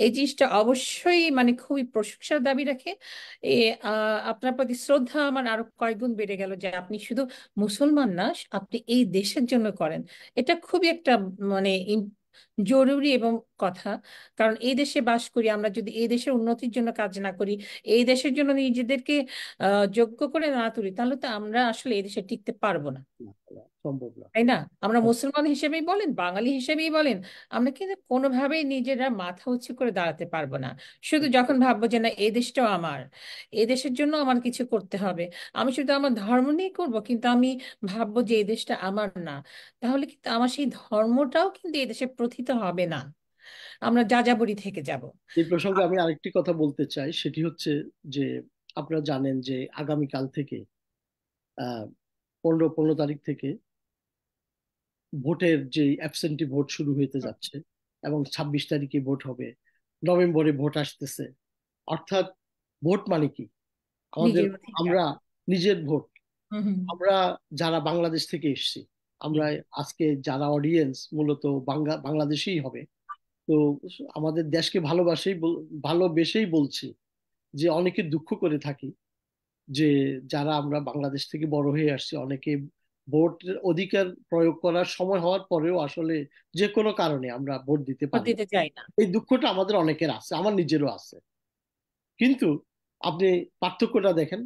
এই জিনিসটা অবশ্যই মানে খুবই প্রশংসার দাবি রাখে। এ আপনার প্রতি শ্রদ্ধা আমার আরো কয়েকগুণ বেড়ে গেল যে আপনি শুধু মুসলমান না, আপনি এই দেশের জন্য করেন। এটা খুবই একটা মানে জরুরি এবং কথা। কারণ এই দেশে বাস করি আমরা, যদি এই দেশের উন্নতির জন্য কাজ না করি, এই দেশের জন্য নিজেদেরকে যোগ্য করে না তুলি, তাহলে তো আমরা আসলে এই দেশে টিকতে পারবো না। না, না, সম্ভব না। তাই না? আমরা মুসলমান হিসেবেই বলেন, বাঙালি হিসেবেই বলেন, আমরা কিন্তু কোনোভাবেই নিজেরা মাথা উঁচু করে দাঁড়াতে পারবো না। শুধু যখন ভাববো যে না, এই দেশটাও আমার, এই দেশের জন্য আমার কিছু করতে হবে, আমি শুধু আমার ধর্ম নিয়ে করব, কিন্তু আমি ভাববো যে এই দেশটা আমার না, তাহলে কিন্তু আমার সেই ধর্মটাও কিন্তু এই দেশে প্রথিত হবে না, আমরা যাযাবরী থেকে যাব। এই প্রসঙ্গে আমি আরেকটি কথা বলতে চাই, সেটি হচ্ছে যে আপনারা জানেন যে আগামীকাল থেকে 15 তারিখ থেকে ভোটের যে অ্যাবসেন্টি ভোট শুরু হতে যাচ্ছে, এবং 26 তারিখে ভোট হবে, নভেম্বরে ভোট আসতেছে। অর্থাৎ ভোট মানে কি? আমাদের, নিজের অধিকার। আমরা নিজের ভোট, হুম হুম। আমরা যারা বাংলাদেশ থেকে এসেছি, জি। আমরা আজকে যারা অডিয়েন্স মূলত বাংলাদেশেই হবে। তো আমাদের দেশকে ভালোবেসেই বলছি যে অনেকে দুঃখ করে থাকি যে যারা আমরা বাংলাদেশ থেকে বড় হয়ে আসছি, অনেকে ভোটের অধিকার প্রয়োগ করার সময় হওয়ার পরেও আসলে যে কোনো কারণে আমরা ভোট দিতে ভোট পারি না। দিতে চাই না। এই দুঃখটা আমাদের অনেকের আছে, আমার নিজেরও আছে। কিন্তু আপনি পার্থক্যটা দেখেন,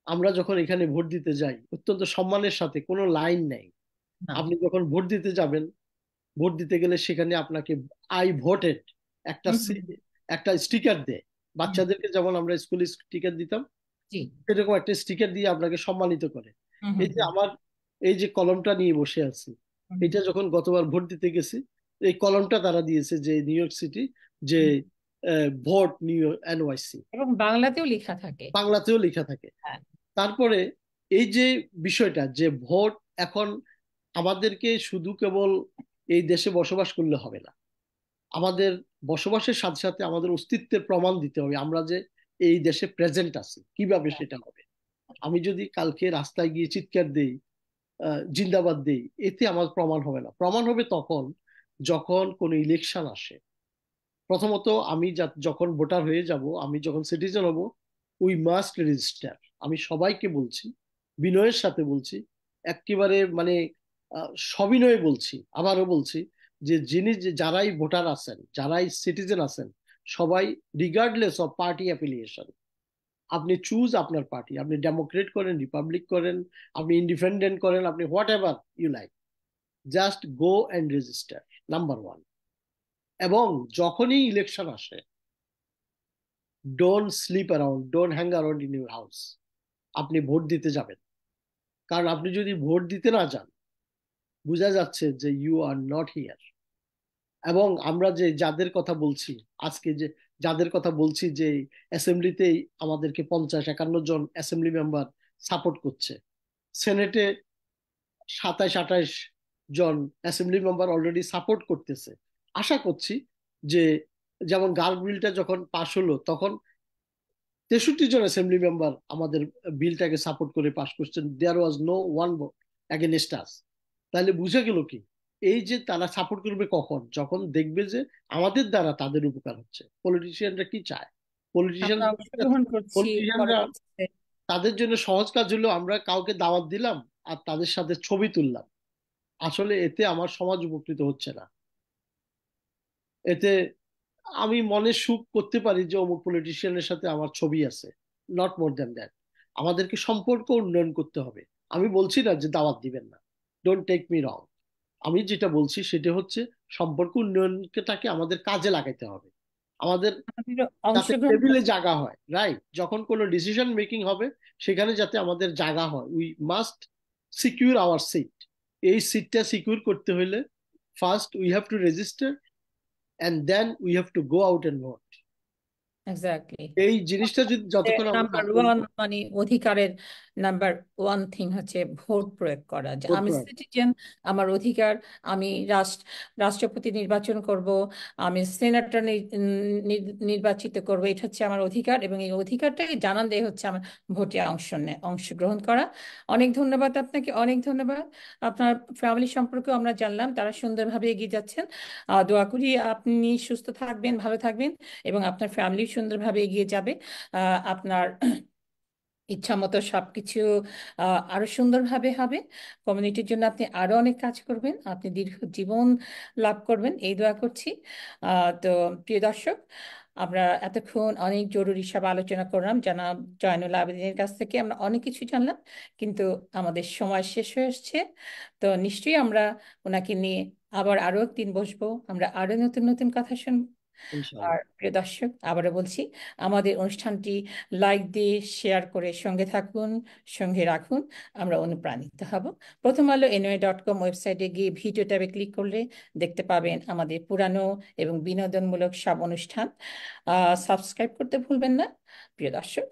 আমরা যখন এখানে ভোট দিতে যাই অত্যন্ত সম্মানের সাথে, কোনো লাইন নেই। না। আপনি যখন ভোট দিতে যাবেন, ভোট দিতে গেলে সেখানে আপনাকে আই ভোটেড একটা হুম হুম। একটা স্টিকার দেয়। হুম। বাচ্চাদেরকে যেমন আমরা স্কুলে স্টিকার দিতাম, জি। এরকম একটা স্টিকার দিয়ে আপনাকে সম্মানিত করে। হুম এই হুম যে আমার, এই যে কলমটা নিয়ে বসে আছি, হুম এটা যখন গতবার ভোট দিতে গেছি, এই কলমটা তারা দিয়েছে যে নিউ ইয়র্ক সিটি, যে হুম। ভোট নিউ ইয়র্ক এনওয়াইসি, এবং বাংলাতেও লেখা থাকে। বাংলাতেও লেখা থাকে। হ্যাঁ। তারপরে এই যে বিষয়টা যে ভোট এখন আমাদেরকে শুধু কেবল এই দেশে বসবাস করলে হবে না, আমাদের বসবাসের সাথে সাথে আমাদের অস্তিত্বের প্রমাণ দিতে হবে আমরা যে এই দেশে প্রেজেন্ট আছি। কিভাবে হ্যাঁ। সেটা হবে? আমি যদি কালকে রাস্তায় গিয়ে চিৎকার দেই, জিন্দাবাদ দেই, এতে আমার প্রমাণ হবে না। প্রমাণ হবে তখন যখন কোনো ইলেকশন আসে। প্রথমত আমি যখন ভোটার হয়ে যাব, আমি যখন সিটিজেন হব, উই মাস্ট রেজিস্টার। আমি সবাইকে বলছি, বিনয়ের সাথে বলছি, একেবারে মানে সবিনয়ে বলছি, আবারও বলছি যে যারাই ভোটার আছেন, যারাই সিটিজেন আছেন, সবাই রিগার্ডলেস অফ পার্টি অ্যাফিলিয়েশন, আপনি চুজ আপনার পার্টি, আপনি ডেমোক্রেট করেন, রিপাবলিক করেন, আপনি ইন্ডিপেন্ডেন্ট করেন, আপনি whatever you like, just go and register, number one. এবং যখনই ইলেকশন আসে, don't sleep around, don't hang around in your house, আপনি ভোট দিতে যাবেন। কারণ আপনি যদি ভোট দিতে না যান, বোঝা যাচ্ছে যে ইউ আর নট হিয়ার। এবং আমরা যে যাদের কথা বলছি আজকে, যে যাদের কথা বলছি যে অ্যাসেম্বলিতেই আমাদেরকে 50-51 জন অ্যাসেম্বলি মেম্বার সাপোর্ট করছে, সেনেটে 27-28 জন অ্যাসেম্বলি মেম্বার অলরেডি সাপোর্ট করতেছে। আশা করছি যে, যেমন গার্ল বিলটা যখন পাশ হলো তখন 63 জন অ্যাসেম্বলি মেম্বার আমাদের বিলটাকে সাপোর্ট করে পাশ করছেন, there was no one vote against us. তাহলে বুঝে গেল কি, এই যে তারা সাপোর্ট করবে কখন, যখন দেখবে যে আমাদের দ্বারা তাদের উপকার হচ্ছে। পলিটিশিয়ানরা কি চায়? পলিটিশিয়ান আমরা অংশগ্রহণ করছি পলিটিশিয়ানরা পরবর্তীতে। তাদের জন্য সহজ কাজ হলো আমরা কাউকে দাওয়াত দিলাম আর তাদের সাথে ছবি তুললাম। আসলে এতে আমার সমাজ উপকৃত হচ্ছে না। এতে আমি মনে সুখ করতে পারি যে অমুক পলিটিশিয়ানের সাথে আমার ছবি আছে, নট মোর দ্যান দ্যাট। আমাদেরকে সম্পর্ক উন্নয়ন করতে হবে। আমি বলছি না যে দাওয়াত দিবেন না, ডোন্ট টেক মি রং। আমি যেটা বলছি সেটা হচ্ছে সম্পর্ক উন্নয়নটাকে আমাদের কাজে লাগাইতে হবে। আমাদের আমাদের যাতে অংশগ্রহণ টেবিলে করতে জায়গা হয়, রাইট, যখন কোনো ডিসিশন মেকিং হবে সেখানে যাতে আমাদের জায়গা হয়, we must secure our seat. এই সিটটা সিকিউর করতে হলে first we have to register, and then we have to go out and vote. Exactly. এই জিনিসটা যদি যতক্ষণ আমরা না নাম্বার করবো। ওয়ান মানে অধিকারের নাম্বার ওয়ান থিং হচ্ছে ভোট প্রয়োগ করা, যে ভোট আমি প্রয়োগ। সিটিজেন, আমার অধিকার, আমি রাষ্ট্রপতি নির্বাচন করব, আমি সেনেটর নির্বাচিত করব, এটা হচ্ছে আমার অধিকার, এবং এই অধিকারটাকে জানান দেয় হচ্ছে আমার ভোটে অংশগ্রহণ করা। অনেক ধন্যবাদ আপনাকে, অনেক ধন্যবাদ। আপনার ফ্যামিলি সম্পর্কে আমরা জানলাম, তারা সুন্দরভাবে এগিয়ে যাচ্ছেন। দোয়া করি আপনি সুস্থ থাকবেন, ভালো থাকবেন, এবং আপনার ফ্যামিলি সুন্দরভাবে এগিয়ে যাবে। আপনার ইচ্ছা মতো সবকিছু আরো সুন্দরভাবে হবে। কমিউনিটির জন্য আপনি আরো অনেক কাজ করবেন, আপনি দীর্ঘ জীবন লাভ করবেন, এই দোয়া করছি। তো প্রিয় দর্শক, আমরা এতক্ষণ অনেক জরুরি সব আলোচনা করলাম জনাব জয়নুল আবেদিনের কাছ থেকে, আমরা অনেক কিছু জানলাম, কিন্তু আমাদের সময় শেষ হয়ে এসেছে। তো নিশ্চয়ই আমরা ওনাকে নিয়ে আবার আরো একদিন বসবো, আমরা আরো নতুন নতুন কথা শুনবো। ইনশাল্লাহ। আর প্রিয় দর্শক, আবারও বলছি, আমাদের অনুষ্ঠানটি লাইক দিয়ে শেয়ার করে সঙ্গে থাকুন, সঙ্গে রাখুন, আমরা অনুপ্রাণিত হব। প্রথম আলো NOA.com ওয়েবসাইটে গিয়ে ভিডিও ট্যাবে ক্লিক করলে দেখতে পাবেন আমাদের পুরানো এবং বিনোদনমূলক সব অনুষ্ঠান। সাবস্ক্রাইব করতে ভুলবেন না। প্রিয় দর্শক,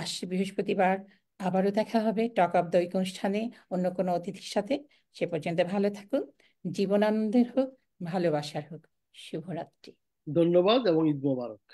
আসছে বৃহস্পতিবার আবারও দেখা হবে টক অব দ্য উইক অনুষ্ঠানে অন্য কোনো অতিথির সাথে। সে পর্যন্ত ভালো থাকুন, জীবনানন্দের হোক, ভালোবাসার হোক। শুভরাত্রি। ধন্যবাদ এবং ঈদ মোবারক।